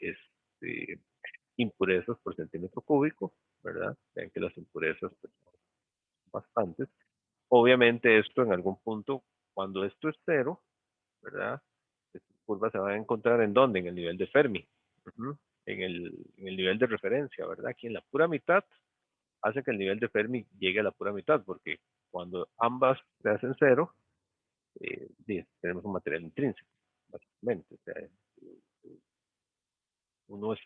impurezas por centímetro cúbico, ¿verdad? Vean que las impurezas pues, bastantes. Obviamente esto en algún punto, cuando esto es cero, ¿verdad? Estas curvas se van a encontrar en dónde, en el nivel de Fermi, uh-huh, en el nivel de referencia, ¿verdad? Aquí en la pura mitad hace que el nivel de Fermi llegue a la pura mitad, porque cuando ambas se hacen cero, tenemos un material intrínseco, básicamente. O sea, uno, es,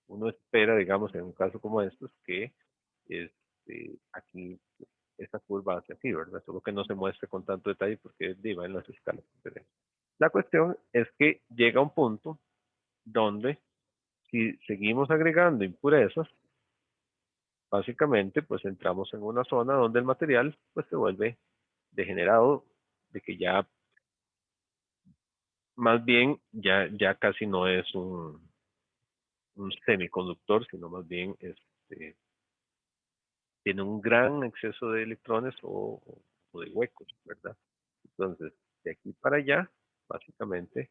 uno espera, digamos, en un caso como estos, que aquí esta curva hace así, ¿verdad? Solo que no se muestre con tanto detalle porque va en las escalas diferentes. La cuestión es que llega un punto donde si seguimos agregando impurezas, básicamente pues entramos en una zona donde el material pues se vuelve degenerado, de que ya más bien ya casi no es un semiconductor, sino más bien tiene un gran exceso de electrones o de huecos, ¿verdad? Entonces, de aquí para allá, básicamente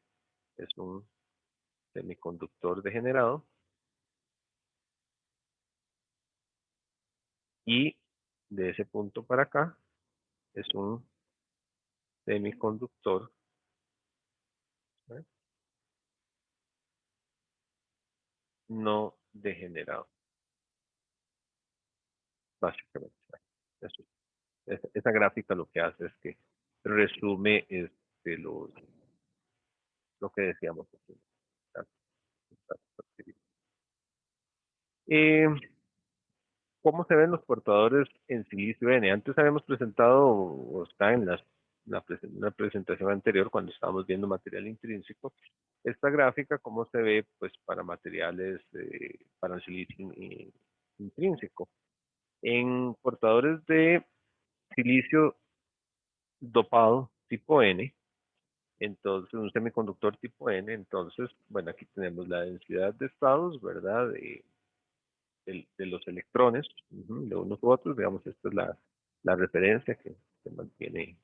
es un semiconductor degenerado y de ese punto para acá es un semiconductor, ¿eh? No degenerado, básicamente. Eso, esa gráfica lo que hace es que resume lo que decíamos. Eh, ¿Cómo se ven los portadores en silicio N? Antes habíamos presentado, o está en la presentación anterior, cuando estábamos viendo material intrínseco, esta gráfica, cómo se ve pues para materiales, para el silicio intrínseco. En portadores de silicio dopado tipo N, entonces un semiconductor tipo N, entonces, bueno, aquí tenemos la densidad de estados, ¿verdad? De los electrones, de unos u otros, digamos, esta es la referencia que se mantiene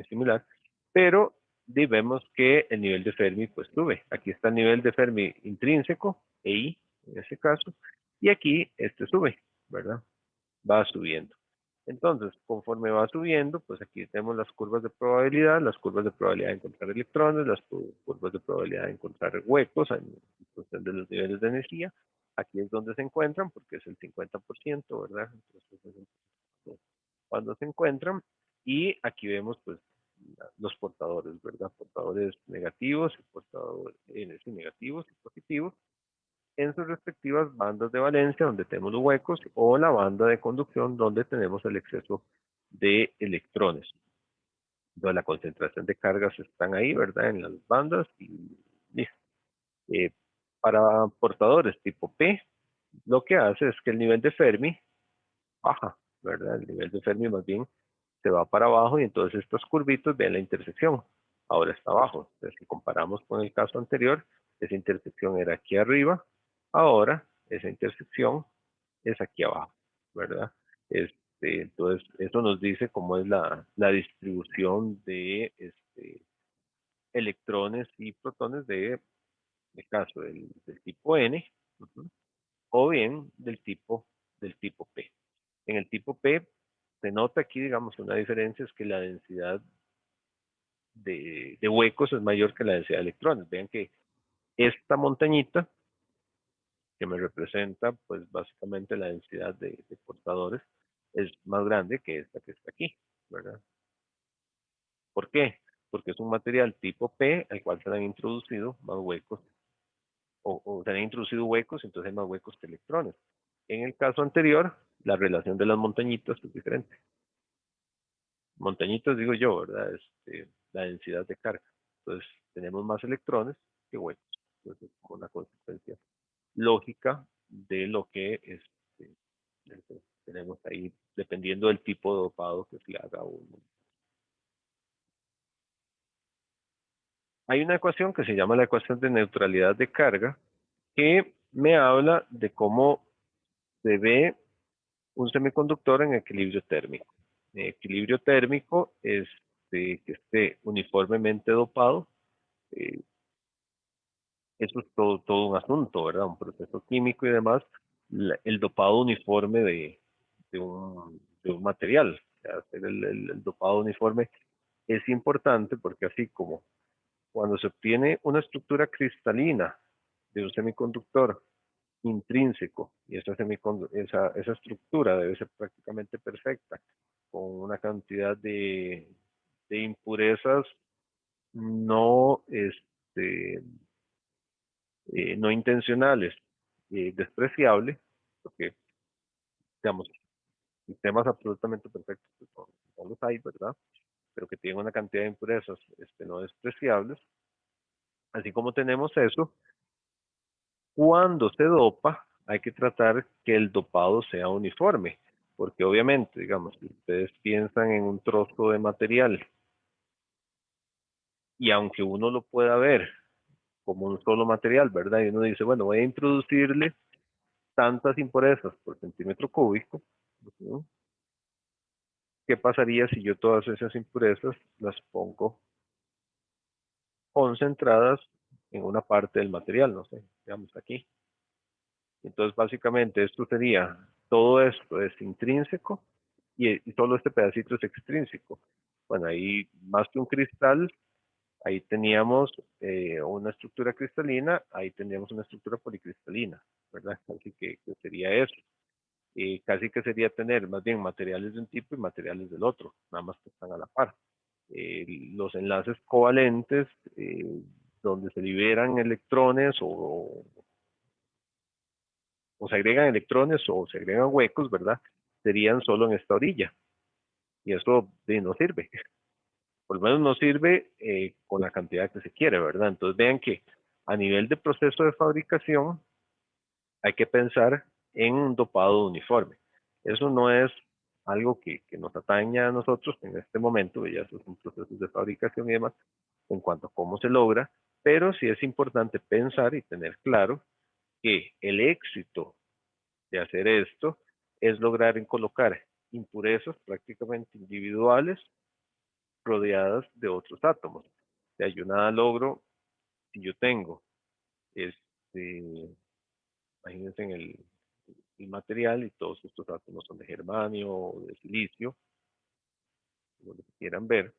similar, pero vemos que el nivel de Fermi pues sube. Aquí está el nivel de Fermi intrínseco, EI en ese caso, y aquí este sube, ¿verdad? Va subiendo. Entonces, conforme va subiendo, pues aquí tenemos las curvas de probabilidad, las curvas de probabilidad de encontrar electrones, las curvas de probabilidad de encontrar huecos en función de los niveles de energía. Aquí es donde se encuentran, porque es el 50%, ¿verdad? Entonces, cuando se encuentran, y aquí vemos, pues, los portadores, ¿verdad? Portadores negativos y portadores negativos y positivos en sus respectivas bandas de valencia, donde tenemos los huecos, o la banda de conducción, donde tenemos el exceso de electrones. Entonces, la concentración de cargas están ahí, ¿verdad? En las bandas y listo. Eh, para portadores tipo P, lo que hace es que el nivel de Fermi baja, ¿verdad? El nivel de Fermi más bien se va para abajo y entonces estos curvitos ven la intersección. Ahora está abajo. Entonces, si comparamos con el caso anterior, esa intersección era aquí arriba, ahora esa intersección es aquí abajo, ¿verdad? Entonces, eso nos dice cómo es la distribución de electrones y protones de caso del tipo N, uh-huh, o bien del tipo P. En el tipo P se nota aquí, digamos, una diferencia, es que la densidad de huecos es mayor que la densidad de electrones. Vean que esta montañita, que me representa, pues básicamente la densidad de portadores, es más grande que esta que está aquí, ¿verdad? ¿Por qué? Porque es un material tipo P al cual se le han introducido más huecos, o se han introducido huecos, entonces hay más huecos que electrones. En el caso anterior, la relación de las montañitas es diferente. Montañitas digo yo, ¿verdad? La densidad de carga. Entonces, tenemos más electrones que huecos. Entonces, es como una consecuencia lógica de lo que tenemos ahí, dependiendo del tipo de dopado que se le haga a uno. Hay una ecuación que se llama la ecuación de neutralidad de carga, que me habla de cómo se ve un semiconductor en equilibrio térmico. En equilibrio térmico es que esté uniformemente dopado. eh, Eso es todo un asunto, ¿verdad? Un proceso químico y demás. El dopado uniforme de un un material. O sea, hacer el dopado uniforme es importante porque así como cuando se obtiene una estructura cristalina de un semiconductor intrínseco, y esa estructura debe ser prácticamente perfecta, con una cantidad de impurezas no, no intencionales, despreciable, porque, digamos, sistemas absolutamente perfectos pues, no los hay, ¿verdad? Pero que tienen una cantidad de impurezas no despreciables. Así como tenemos eso, cuando se dopa, hay que tratar que el dopado sea uniforme, porque obviamente, digamos, si ustedes piensan en un trozo de material y aunque uno lo pueda ver como un solo material, ¿verdad? Y uno dice, bueno, voy a introducirle tantas impurezas por centímetro cúbico, ¿no? ¿Qué pasaría si yo todas esas impurezas las pongo concentradas en una parte del material? No sé, digamos aquí. Entonces, básicamente, esto sería, todo esto es intrínseco y solo este pedacito es extrínseco. Bueno, ahí más que un cristal, ahí teníamos una estructura cristalina, ahí teníamos una estructura policristalina, ¿verdad? Así que sería eso. Casi que sería tener más bien materiales de un tipo y materiales del otro, nada más que están a la par. Los enlaces covalentes, donde se liberan electrones o se agregan electrones o se agregan huecos, ¿verdad? Serían solo en esta orilla. Y eso no sirve. Por lo menos no sirve con la cantidad que se quiere, ¿verdad? Entonces vean que a nivel de proceso de fabricación hay que pensar en un dopado uniforme. Eso no es algo que nos atañe a nosotros en este momento, ya esos son procesos de fabricación y demás, en cuanto a cómo se logra, pero sí es importante pensar y tener claro que el éxito de hacer esto es lograr en colocar impurezas prácticamente individuales rodeadas de otros átomos. O sea, yo nada logro si yo tengo, imagínense en el material y todos estos átomos son de germanio o de silicio, como lo que quieran ver.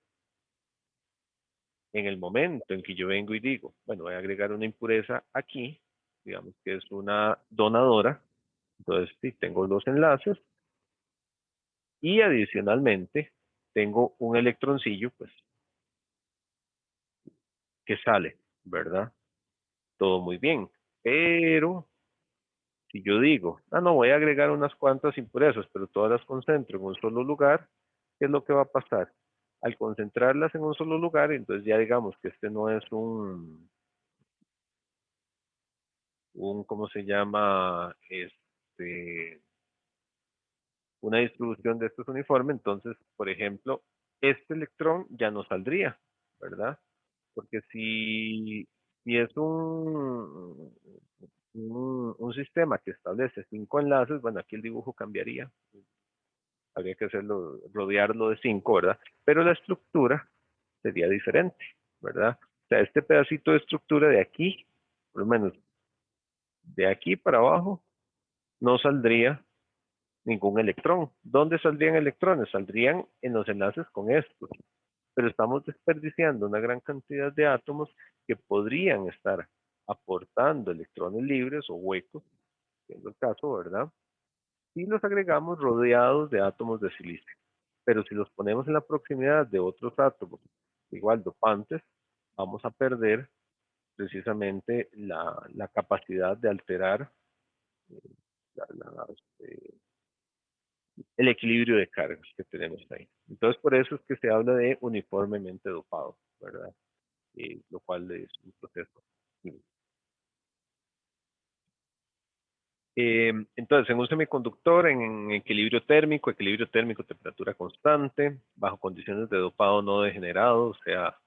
En el momento en que yo vengo y digo, bueno, voy a agregar una impureza aquí, digamos que es una donadora, entonces sí, tengo los enlaces, y adicionalmente tengo un electroncillo, pues, que sale, ¿verdad? Todo muy bien. Pero si yo digo, no, voy a agregar unas cuantas impurezas, pero todas las concentro en un solo lugar, ¿qué es lo que va a pasar? Al concentrarlas en un solo lugar, entonces ya digamos que este no es ¿cómo se llama? Una distribución de estos uniformes, entonces, por ejemplo, este electrón ya no saldría, ¿verdad? Porque si es un sistema que establece 5 enlaces, bueno, aquí el dibujo cambiaría, habría que hacerlo, rodearlo de 5, ¿verdad? Pero la estructura sería diferente, ¿verdad? O sea, este pedacito de estructura de aquí, por lo menos de aquí para abajo, no saldría ningún electrón. ¿Dónde saldrían electrones? Saldrían en los enlaces con estos. Pero estamos desperdiciando una gran cantidad de átomos que podrían estar aportando electrones libres o huecos, siendo el caso, ¿verdad? Y los agregamos rodeados de átomos de silicio. Pero si los ponemos en la proximidad de otros átomos igual dopantes, vamos a perder precisamente la capacidad de alterar la, la, este, el equilibrio de cargas que tenemos ahí. Entonces, por eso es que se habla de uniformemente dopado, ¿verdad? Lo cual es un proceso. Entonces, en un semiconductor, en equilibrio térmico, temperatura constante, bajo condiciones de dopado no degenerado, o sea,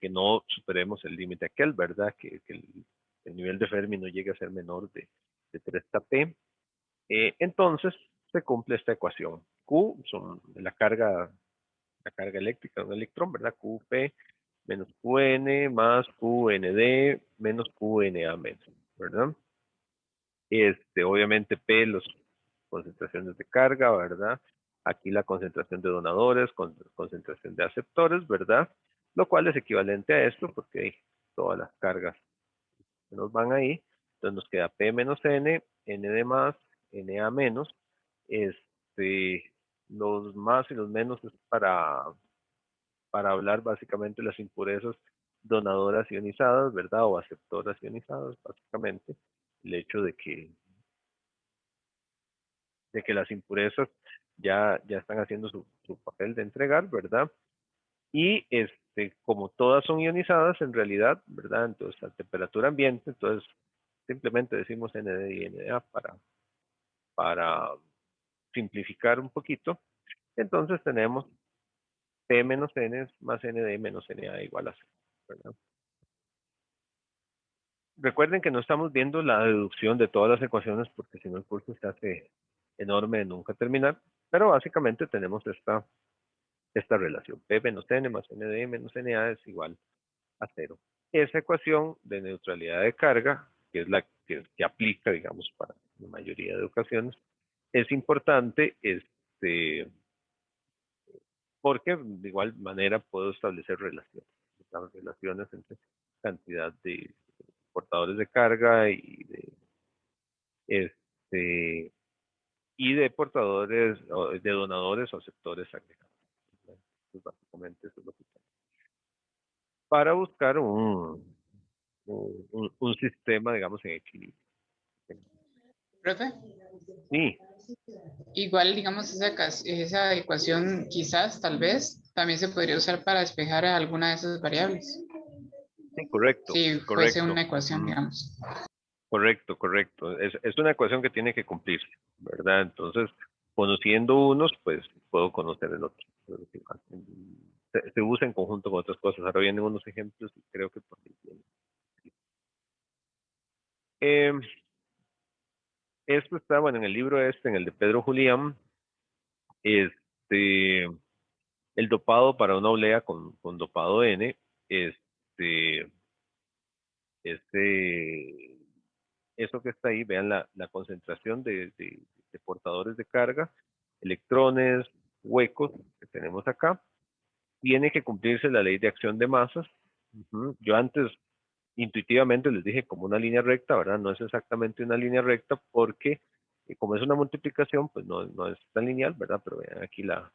que no superemos el límite aquel, ¿verdad? Que el nivel de Fermi no llegue a ser menor de 3 kP. Entonces, se cumple esta ecuación. Q son la carga eléctrica de un electrón, ¿verdad? QP menos QN más QND menos QNA menos, ¿verdad? Obviamente P, las concentraciones de carga, ¿verdad? aquí la concentración de donadores, concentración de aceptores, ¿verdad? Lo cual es equivalente a esto porque hay todas las cargas que nos van ahí. Entonces nos queda P menos N, N de más, Na menos. Los más y los menos es para hablar básicamente de las impurezas donadoras ionizadas, ¿verdad? O aceptoras ionizadas, básicamente. El hecho de que las impurezas ya están haciendo su papel de entregar, ¿verdad? Y como todas son ionizadas en realidad, ¿verdad? Entonces a temperatura ambiente, entonces simplemente decimos ND y NA para simplificar un poquito. Entonces tenemos P menos N más ND menos NA igual a 0, ¿verdad? Recuerden que no estamos viendo la deducción de todas las ecuaciones porque si no el curso se hace enorme de nunca terminar, pero básicamente tenemos esta relación. P menos N más ND menos NA es igual a 0. Esa ecuación de neutralidad de carga, que es la que aplica, digamos, para la mayoría de ocasiones, es importante porque de igual manera puedo establecer relaciones entre cantidad de portadores de carga este, y de portadores, de donadores o aceptores agregados. Entonces, básicamente eso es lo que tengo. Para buscar un sistema, digamos, en equilibrio. Profe, Sí, igual, digamos, esa ecuación quizás, tal vez, también se podría usar para despejar alguna de esas variables. sí, correcto, Si fuese correcto. una ecuación, digamos. Correcto, correcto. Es una ecuación que tiene que cumplirse, ¿verdad? Entonces, conociendo unos, pues puedo conocer el otro. Se usa en conjunto con otras cosas. Ahora vienen unos ejemplos y creo que por ahí viene. Eh, Esto está, bueno, en el libro en el de Pedro Julián, este, el dopado para una olea con dopado N, este, este, eso que está ahí, vean la concentración de portadores de carga, electrones, huecos que tenemos acá, tiene que cumplirse la ley de acción de masas. Yo antes intuitivamente les dije como una línea recta, ¿verdad? No es exactamente una línea recta porque como es una multiplicación, pues no es tan lineal, ¿verdad? Pero vean aquí la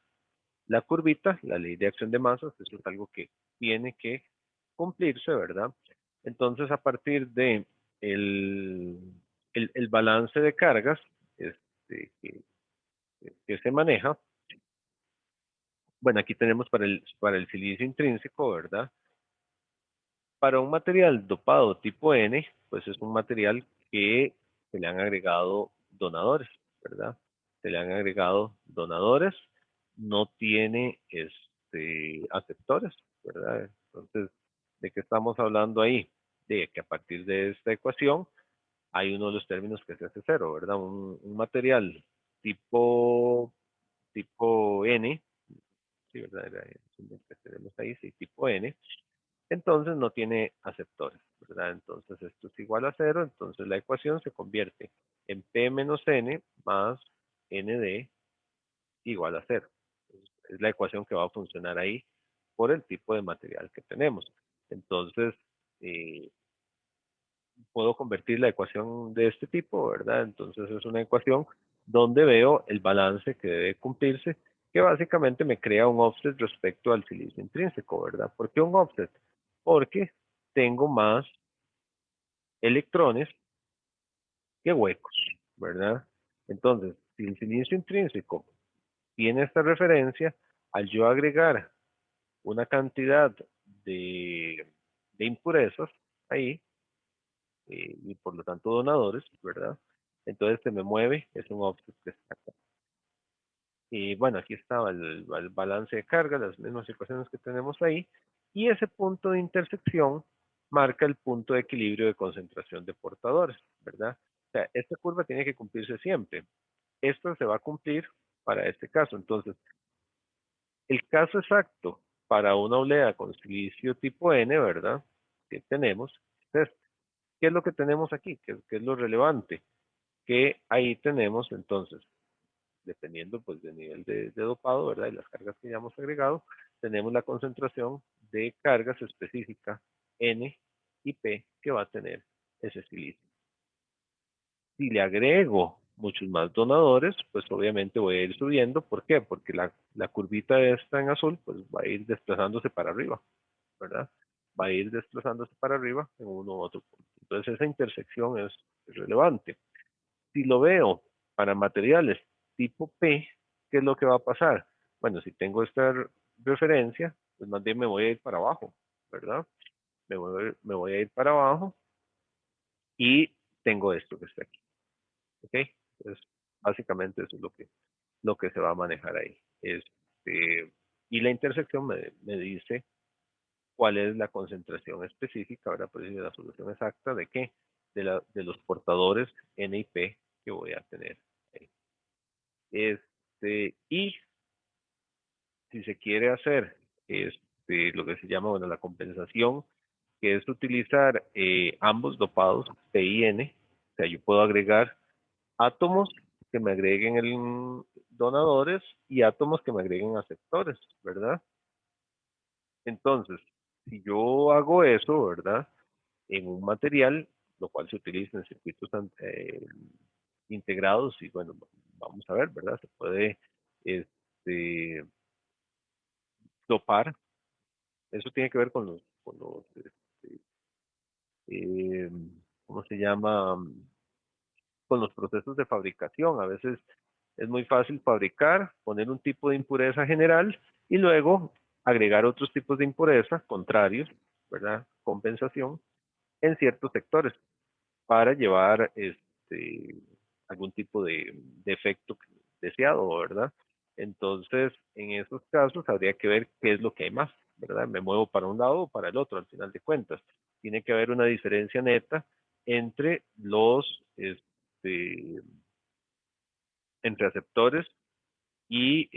curvita, la ley de acción de masas, eso es algo que tiene que cumplirse, ¿verdad? Entonces, a partir de el, el balance de cargas que se maneja, bueno, aquí tenemos para el silicio intrínseco, ¿verdad? Para un material dopado tipo N, pues es un material que se le han agregado donadores, ¿verdad? Se le han agregado donadores, no tiene aceptores, ¿verdad? Entonces, ¿de qué estamos hablando ahí? De que a partir de esta ecuación hay uno de los términos que se hace cero, ¿verdad? Un material tipo N, sí, ¿verdad? Era el que tenemos ahí, sí, tipo N, entonces no tiene aceptores, ¿verdad? Entonces esto es igual a cero, entonces la ecuación se convierte en P menos N más ND igual a cero. Es la ecuación que va a funcionar ahí por el tipo de material que tenemos. Entonces, eh, puedo convertir la ecuación de este tipo, ¿verdad? Entonces es una ecuación donde veo el balance que debe cumplirse, que básicamente me crea un offset respecto al silicio intrínseco, ¿verdad? ¿Por qué un offset? Porque tengo más electrones que huecos, ¿verdad? Entonces, si el silicio intrínseco tiene esta referencia, al yo agregar una cantidad de impurezas ahí, y por lo tanto donadores, ¿verdad? Entonces se me mueve, es un offset que está acá. Y bueno, aquí estaba el balance de carga, las mismas ecuaciones que tenemos ahí, y ese punto de intersección marca el punto de equilibrio de concentración de portadores, ¿verdad? O sea, esta curva tiene que cumplirse siempre. Esto se va a cumplir para este caso. Entonces, el caso exacto para una olea con silicio tipo N, ¿verdad? Que tenemos, es, ¿qué es lo que tenemos aquí? ¿Qué es lo relevante? Que ahí tenemos entonces dependiendo pues del nivel de dopado, ¿verdad? Y las cargas que ya hemos agregado, tenemos la concentración de cargas específica N y P que va a tener ese silicio. Si le agrego muchos más donadores, pues obviamente voy a ir subiendo. ¿Por qué? Porque la curvita esta en azul, pues va a ir desplazándose para arriba, ¿verdad? Va a ir desplazándose para arriba en uno u otro punto. Entonces esa intersección es relevante. Si lo veo para materiales tipo P, ¿qué es lo que va a pasar? Bueno, si tengo esta referencia, pues más bien me voy a ir para abajo, ¿verdad? Me voy a ir para abajo y tengo esto que está aquí. ¿Ok? Entonces, básicamente eso es lo que se va a manejar ahí. Y la intersección me dice cuál es la concentración específica, ahora pues la solución exacta de qué, de los portadores N y P que voy a tener ahí. Y si se quiere hacer lo que se llama, bueno, la compensación, que es utilizar ambos dopados, P y N, o sea, yo puedo agregar átomos que me agreguen el donadores y átomos que me agreguen aceptores, ¿verdad? Entonces, si yo hago eso, ¿verdad? En un material, lo cual se utiliza en circuitos integrados y bueno, vamos a ver, ¿verdad? Se puede este, dopar. Eso tiene que ver eh, ¿cómo se llama? Con los procesos de fabricación. A veces es muy fácil fabricar, poner un tipo de impureza general y luego agregar otros tipos de impureza contrarios, ¿verdad? Compensación en ciertos sectores para llevar algún tipo de efecto deseado, ¿verdad? Entonces, en esos casos habría que ver qué es lo que hay más, ¿verdad? Me muevo para un lado o para el otro, al final de cuentas. Tiene que haber una diferencia neta entre entre aceptores y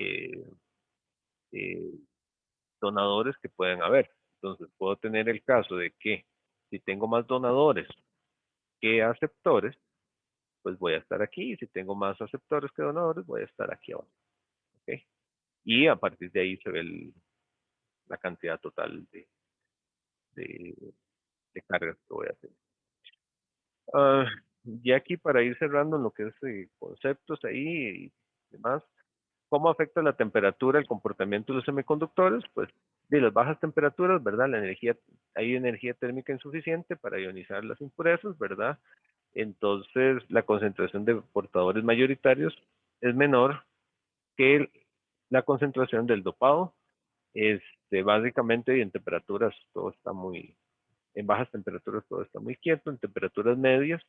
eh, donadores que pueden haber. Entonces, puedo tener el caso de que si tengo más donadores que aceptores, pues voy a estar aquí. Y si tengo más aceptores que donadores, voy a estar aquí abajo. ¿Okay? Y a partir de ahí se ve la cantidad total de, de cargas que voy a hacer. Y aquí para ir cerrando en lo que es conceptos ahí y demás, ¿cómo afecta la temperatura el comportamiento de los semiconductores? Pues de las bajas temperaturas, ¿verdad? Hay energía térmica insuficiente para ionizar las impurezas, ¿verdad? Entonces la concentración de portadores mayoritarios es menor que la concentración del dopado. Básicamente y en temperaturas todo está en bajas temperaturas todo está muy quieto, en temperaturas medias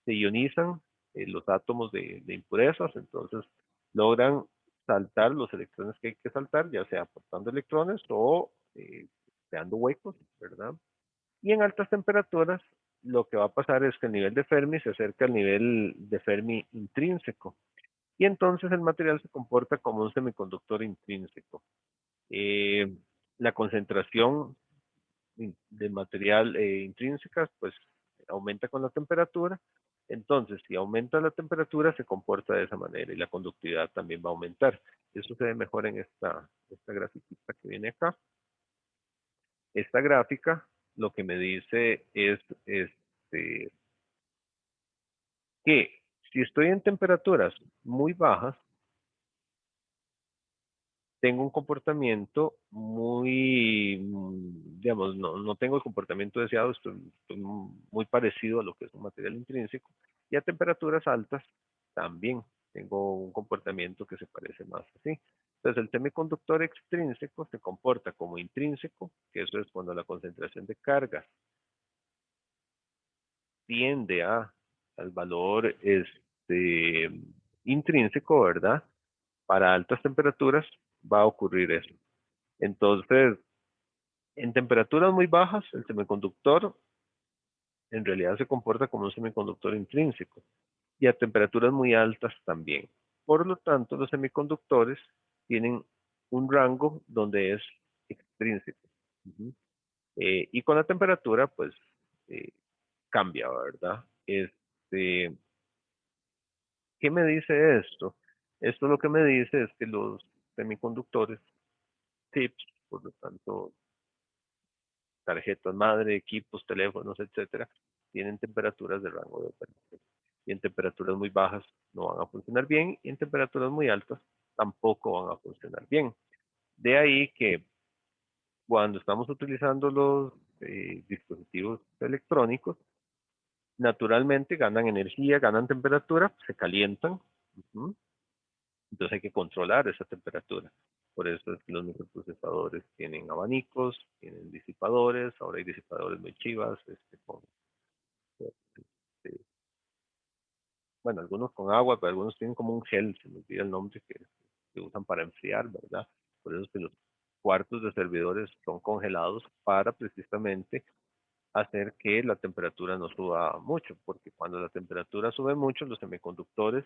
se ionizan los átomos de impurezas, entonces logran saltar los electrones que hay que saltar, ya sea aportando electrones o creando huecos, ¿verdad? Y en altas temperaturas lo que va a pasar es que el nivel de Fermi se acerca al nivel de Fermi intrínseco y entonces el material se comporta como un semiconductor intrínseco. La concentración de material intrínsecas, pues aumenta con la temperatura. Entonces, si aumenta la temperatura, se comporta de esa manera y la conductividad también va a aumentar. Eso se ve mejor en esta grafiquita que viene acá. Esta gráfica lo que me dice es que si estoy en temperaturas muy bajas, tengo un comportamiento digamos, no tengo el comportamiento deseado, estoy muy parecido a lo que es un material intrínseco, y a temperaturas altas también tengo un comportamiento que se parece más así. Entonces, el semiconductor extrínseco se comporta como intrínseco, que eso es cuando la concentración de carga tiende al valor intrínseco, ¿verdad? Para altas temperaturas va a ocurrir eso. Entonces, en temperaturas muy bajas, el semiconductor en realidad se comporta como un semiconductor intrínseco y a temperaturas muy altas también. Por lo tanto, los semiconductores tienen un rango donde es extrínseco. Y con la temperatura, pues, eh, cambia, ¿verdad? ¿Qué me dice esto? Esto lo que me dice es que los semiconductores, chips, por lo tanto, tarjetas madre, equipos, teléfonos, etcétera, tienen temperaturas de rango de operación. Y en temperaturas muy bajas no van a funcionar bien, y en temperaturas muy altas tampoco van a funcionar bien. De ahí que cuando estamos utilizando los dispositivos electrónicos, naturalmente ganan energía, ganan temperatura, se calientan. Entonces hay que controlar esa temperatura. Por eso es que los microprocesadores tienen abanicos, tienen disipadores, ahora hay disipadores muy chivas, este, bueno, algunos con agua, pero algunos tienen como un gel, se me olvida el nombre, que usan para enfriar, ¿verdad? Por eso es que los cuartos de servidores son congelados para precisamente hacer que la temperatura no suba mucho, porque cuando la temperatura sube mucho, los semiconductores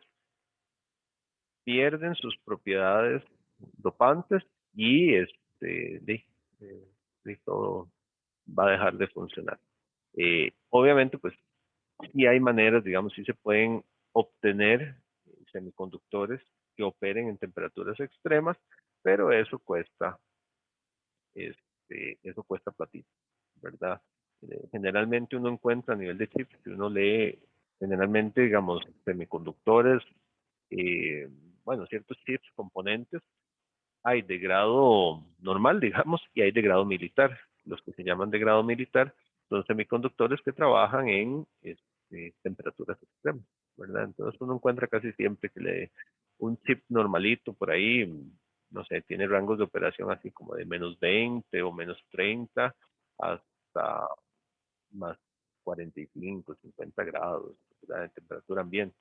pierden sus propiedades dopantes y todo va a dejar de funcionar. Obviamente, pues sí hay maneras, digamos, sí se pueden obtener semiconductores que operen en temperaturas extremas, pero eso cuesta platito, ¿verdad? Generalmente uno encuentra a nivel de chips, si uno lee generalmente, digamos, semiconductores, eh, bueno, ciertos chips, componentes, hay de grado normal, digamos, y hay de grado militar. Los que se llaman de grado militar son semiconductores que trabajan en temperaturas extremas, ¿verdad? Entonces uno encuentra casi siempre que un chip normalito por ahí, no sé, tiene rangos de operación así como de -20 o -30 hasta más 45, 50 grados, ¿verdad? De temperatura ambiente.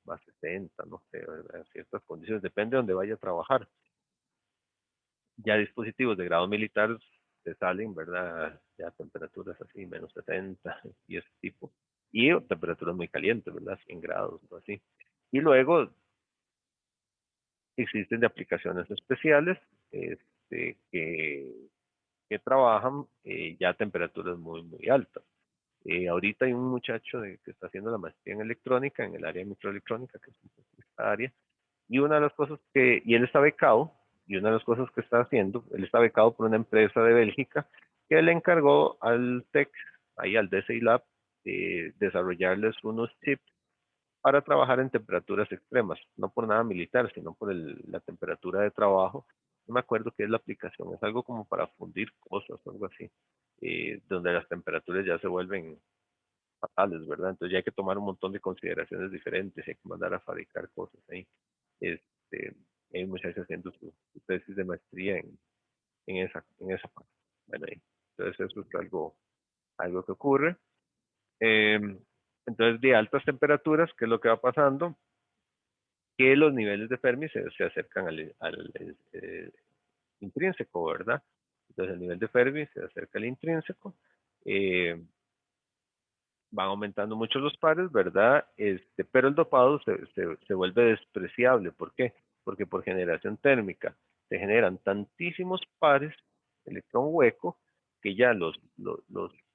Más 60, no sé, en ciertas condiciones, depende de donde vaya a trabajar. Ya dispositivos de grado militar se salen, ¿verdad? Ya temperaturas así, -70 y ese tipo. Y temperaturas muy calientes, ¿verdad? 100 grados o así. Y luego existen de aplicaciones especiales que trabajan ya a temperaturas muy, muy altas. Ahorita hay un muchacho que está haciendo la maestría en electrónica, en el área de microelectrónica, que es esta área, y una de las cosas y él está becado, y una de las cosas que está haciendo, él está becado por una empresa de Bélgica, que le encargó al TEC, ahí al DCI Lab, desarrollarles unos chips para trabajar en temperaturas extremas, no por nada militar, sino por la temperatura de trabajo. No me acuerdo qué es la aplicación, es algo como para fundir cosas o algo así, donde las temperaturas ya se vuelven fatales, ¿verdad? Entonces ya hay que tomar un montón de consideraciones diferentes, hay que mandar a fabricar cosas ahí. Este, hay muchachos haciendo su tesis de maestría en esa parte. Bueno, entonces eso es algo que ocurre. Eh, entonces, de altas temperaturas, ¿qué es lo que va pasando? Que los niveles de Fermi se acercan al intrínseco, ¿verdad? Entonces, el nivel de Fermi se acerca al intrínseco. Eh, Van aumentando mucho los pares, ¿verdad? Pero el dopado se vuelve despreciable. ¿Por qué? Porque por generación térmica se generan tantísimos pares electrón hueco que ya los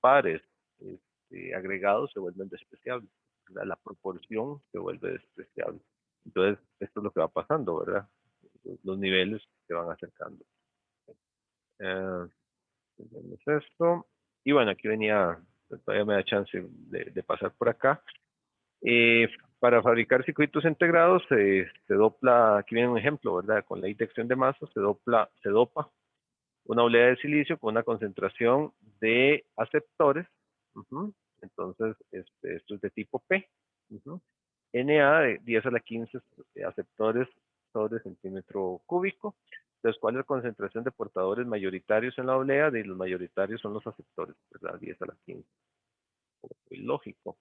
pares agregados se vuelven despreciables, ¿verdad? La proporción se vuelve despreciable. Entonces, esto es lo que va pasando, ¿verdad? Los niveles se van acercando. Eh, Tenemos esto. Y bueno, aquí venía, todavía me da chance de pasar por acá. Para fabricar circuitos integrados se dopla, aquí viene un ejemplo, ¿verdad? Con la inyección de masa se dopa una olea de silicio con una concentración de aceptores. Entonces, esto es de tipo P. Na de 10 a la 15 aceptores sobre centímetro cúbico. Entonces, ¿cuál es la concentración de portadores mayoritarios en la olea? De los mayoritarios son los aceptores, ¿verdad? 10 a la 15. Muy lógico.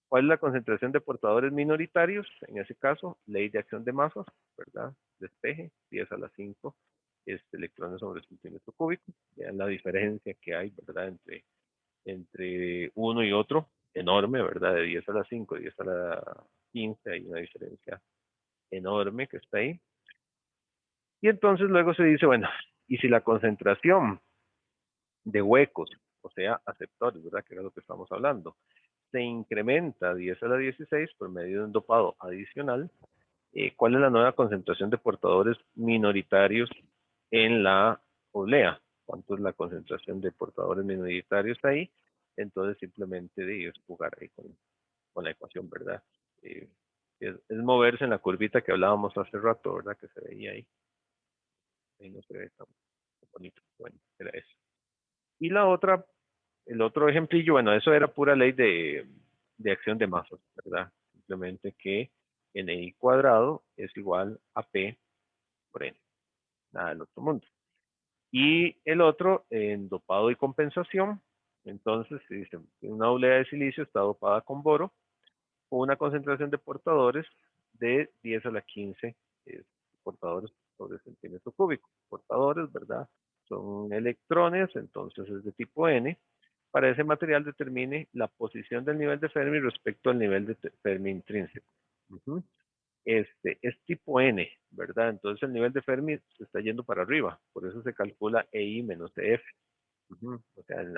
¿Cuál es la concentración de portadores minoritarios? En ese caso, ley de acción de masas, ¿verdad? Despeje, 10 a la 5 electrones sobre centímetro cúbico. Vean la diferencia que hay, ¿verdad? Entre uno y otro, enorme, ¿verdad? De 10 a la 5, 10 a la 15, hay una diferencia enorme que está ahí. Y entonces luego se dice, bueno, y si la concentración de huecos, o sea, aceptores, ¿verdad? Que era lo que estamos hablando, se incrementa a 10 a la 16 por medio de un dopado adicional, ¿cuál es la nueva concentración de portadores minoritarios en la oblea? ¿Cuánto es la concentración de portadores minoritarios ahí? Entonces simplemente de jugar ahí con la ecuación, ¿verdad? Eh, es moverse en la curvita que hablábamos hace rato, ¿verdad? Que se veía ahí. Ahí no se ve tan bonito. Bueno, era eso. Y la otra, el otro ejemplillo, bueno, eso era pura ley de acción de masas, ¿verdad? Simplemente que NI cuadrado es igual a P por N. Nada del otro mundo. Y el otro, en dopado y compensación, entonces, si dice, una oblea de silicio está dopada con boro, una concentración de portadores de 10 a la 15 portadores sobre centímetro cúbico. Portadores, ¿verdad? Son electrones, entonces es de tipo N. Para ese material determine la posición del nivel de Fermi respecto al nivel de Fermi intrínseco. Es tipo N, ¿verdad? Entonces el nivel de Fermi se está yendo para arriba, por eso se calcula EI menos EF. O sea, en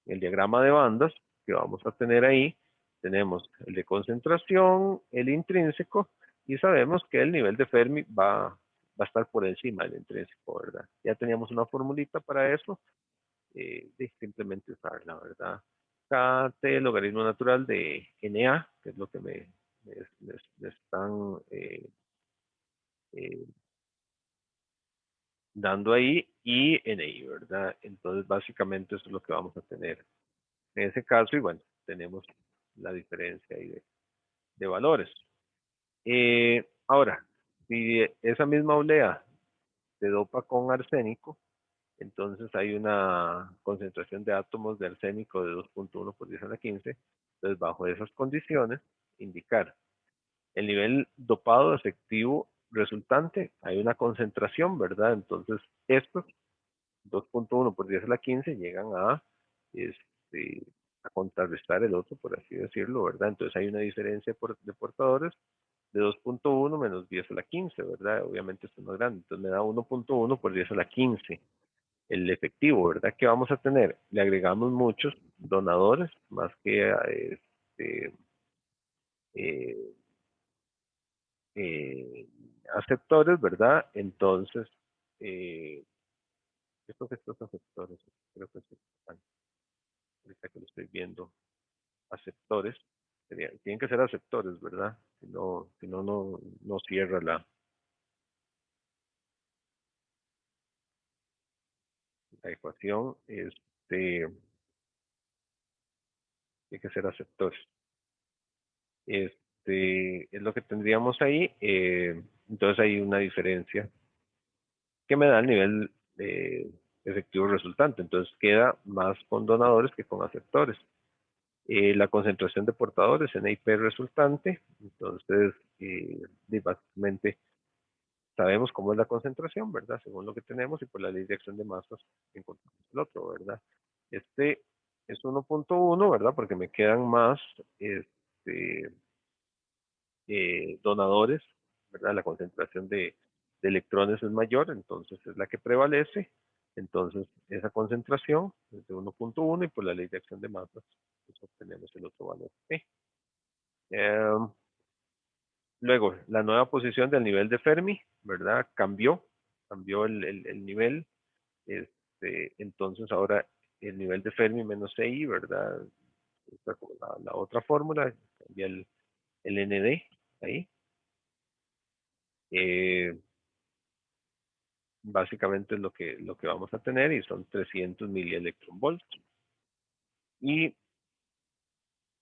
el diagrama de bandas que vamos a tener ahí, tenemos el de concentración, el intrínseco, y sabemos que el nivel de Fermi va a estar por encima del intrínseco, ¿verdad? Ya teníamos una formulita para eso, de simplemente usarla, ¿verdad? KT, logaritmo natural de NA, que es lo que me están eh, dando ahí, y NI, ¿verdad? Entonces, básicamente eso es lo que vamos a tener en ese caso, y bueno, tenemos la diferencia ahí de valores. Ahora, si esa misma oblea se dopa con arsénico, entonces hay una concentración de átomos de arsénico de 2.1 por 10 a la 15. Entonces, bajo esas condiciones, indicar el nivel dopado efectivo resultante, hay una concentración, ¿verdad? Entonces, estos 2.1 por 10 a la 15 llegan este, a contrarrestar el otro, por así decirlo, ¿verdad? Entonces hay una diferencia de portadores de 2.1 menos 10 a la 15, ¿verdad? Obviamente esto no es grande, entonces me da 1.1 por 10 a la 15 el efectivo, ¿verdad? ¿Qué vamos a tener? Le agregamos muchos donadores, más que eh, eh, aceptores, ¿verdad? Entonces, eh, estos aceptores, creo que sí, ahorita que lo estoy viendo, aceptores, tienen que ser aceptores, ¿verdad? Si no, no cierra la ecuación, tiene que ser aceptores. Es lo que tendríamos ahí, entonces hay una diferencia que me da el nivel efectivo resultante, entonces queda más con donadores que con aceptores. La concentración de portadores en IP resultante, entonces básicamente sabemos cómo es la concentración, ¿verdad? Según lo que tenemos y por la ley de acción de masas encontramos el otro, ¿verdad? Este es 1.1, ¿verdad? Porque me quedan más donadores, ¿verdad? La concentración de electrones es mayor, entonces es la que prevalece. Entonces, esa concentración es de 1.1 y por la ley de acción de masas, pues obtenemos el otro valor P. Luego, la nueva posición del nivel de Fermi, ¿verdad? Cambió el nivel. Entonces, ahora el nivel de Fermi menos CI, ¿verdad? Está como la otra fórmula, cambia el ND ahí. Básicamente es lo que vamos a tener y son 300 milielectronvolts. Y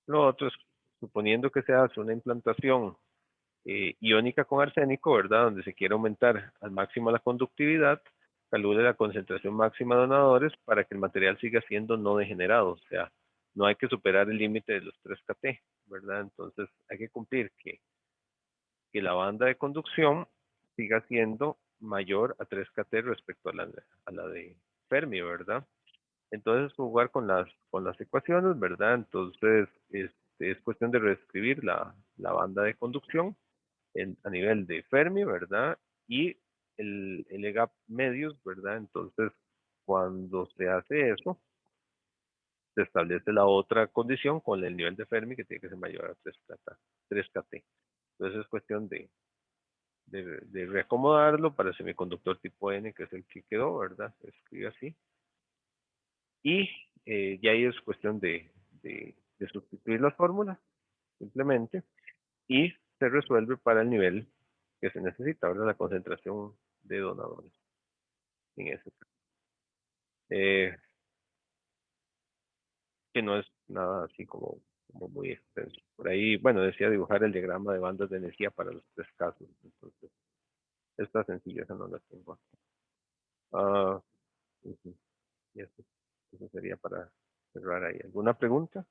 lo otro es, suponiendo que se hace una implantación iónica con arsénico, ¿verdad? Donde se quiere aumentar al máximo la conductividad, calcule la concentración máxima de donadores para que el material siga siendo no degenerado. O sea, no hay que superar el límite de los 3 kT, ¿verdad? Entonces hay que cumplir que la banda de conducción siga siendo mayor a 3 kT respecto a la de Fermi, ¿verdad? Entonces jugar con las ecuaciones, ¿verdad? Entonces es cuestión de reescribir la banda de conducción a nivel de Fermi, ¿verdad? Y el EGAP medios, ¿verdad? Entonces, cuando se hace eso, se establece la otra condición con el nivel de Fermi que tiene que ser mayor a 3KT. Entonces es cuestión de reacomodarlo para el semiconductor tipo N, que es el que quedó, ¿verdad? Se escribe así. Y ya ahí es cuestión de sustituir las fórmulas, simplemente, y se resuelve para el nivel que se necesita, ¿verdad? La concentración de donadores en ese caso. Que no es nada así como muy extenso. Por ahí, bueno, decía dibujar el diagrama de bandas de energía para los 3 casos. Entonces, esta sencilla, esa no la tengo. Uh, y eso sería para cerrar ahí. ¿Alguna pregunta?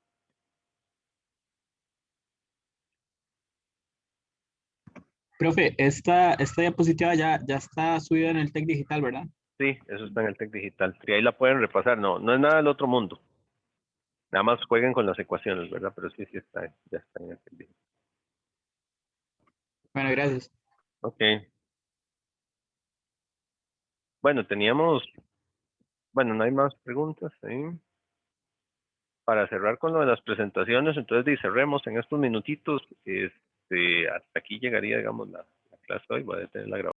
Profe, esta diapositiva ya está subida en el TEC Digital, ¿verdad? Sí, eso está en el TEC Digital. Y ahí la pueden repasar. No es nada del otro mundo. Nada más jueguen con las ecuaciones, ¿verdad? Pero sí está, ya está en el TEC Digital. Bueno, gracias. Ok. Bueno, no hay más preguntas. ¿Sí? Para cerrar con lo de las presentaciones, entonces cerremos en estos minutitos. Hasta aquí llegaría, digamos, la clase hoy. Voy a detener la grabación.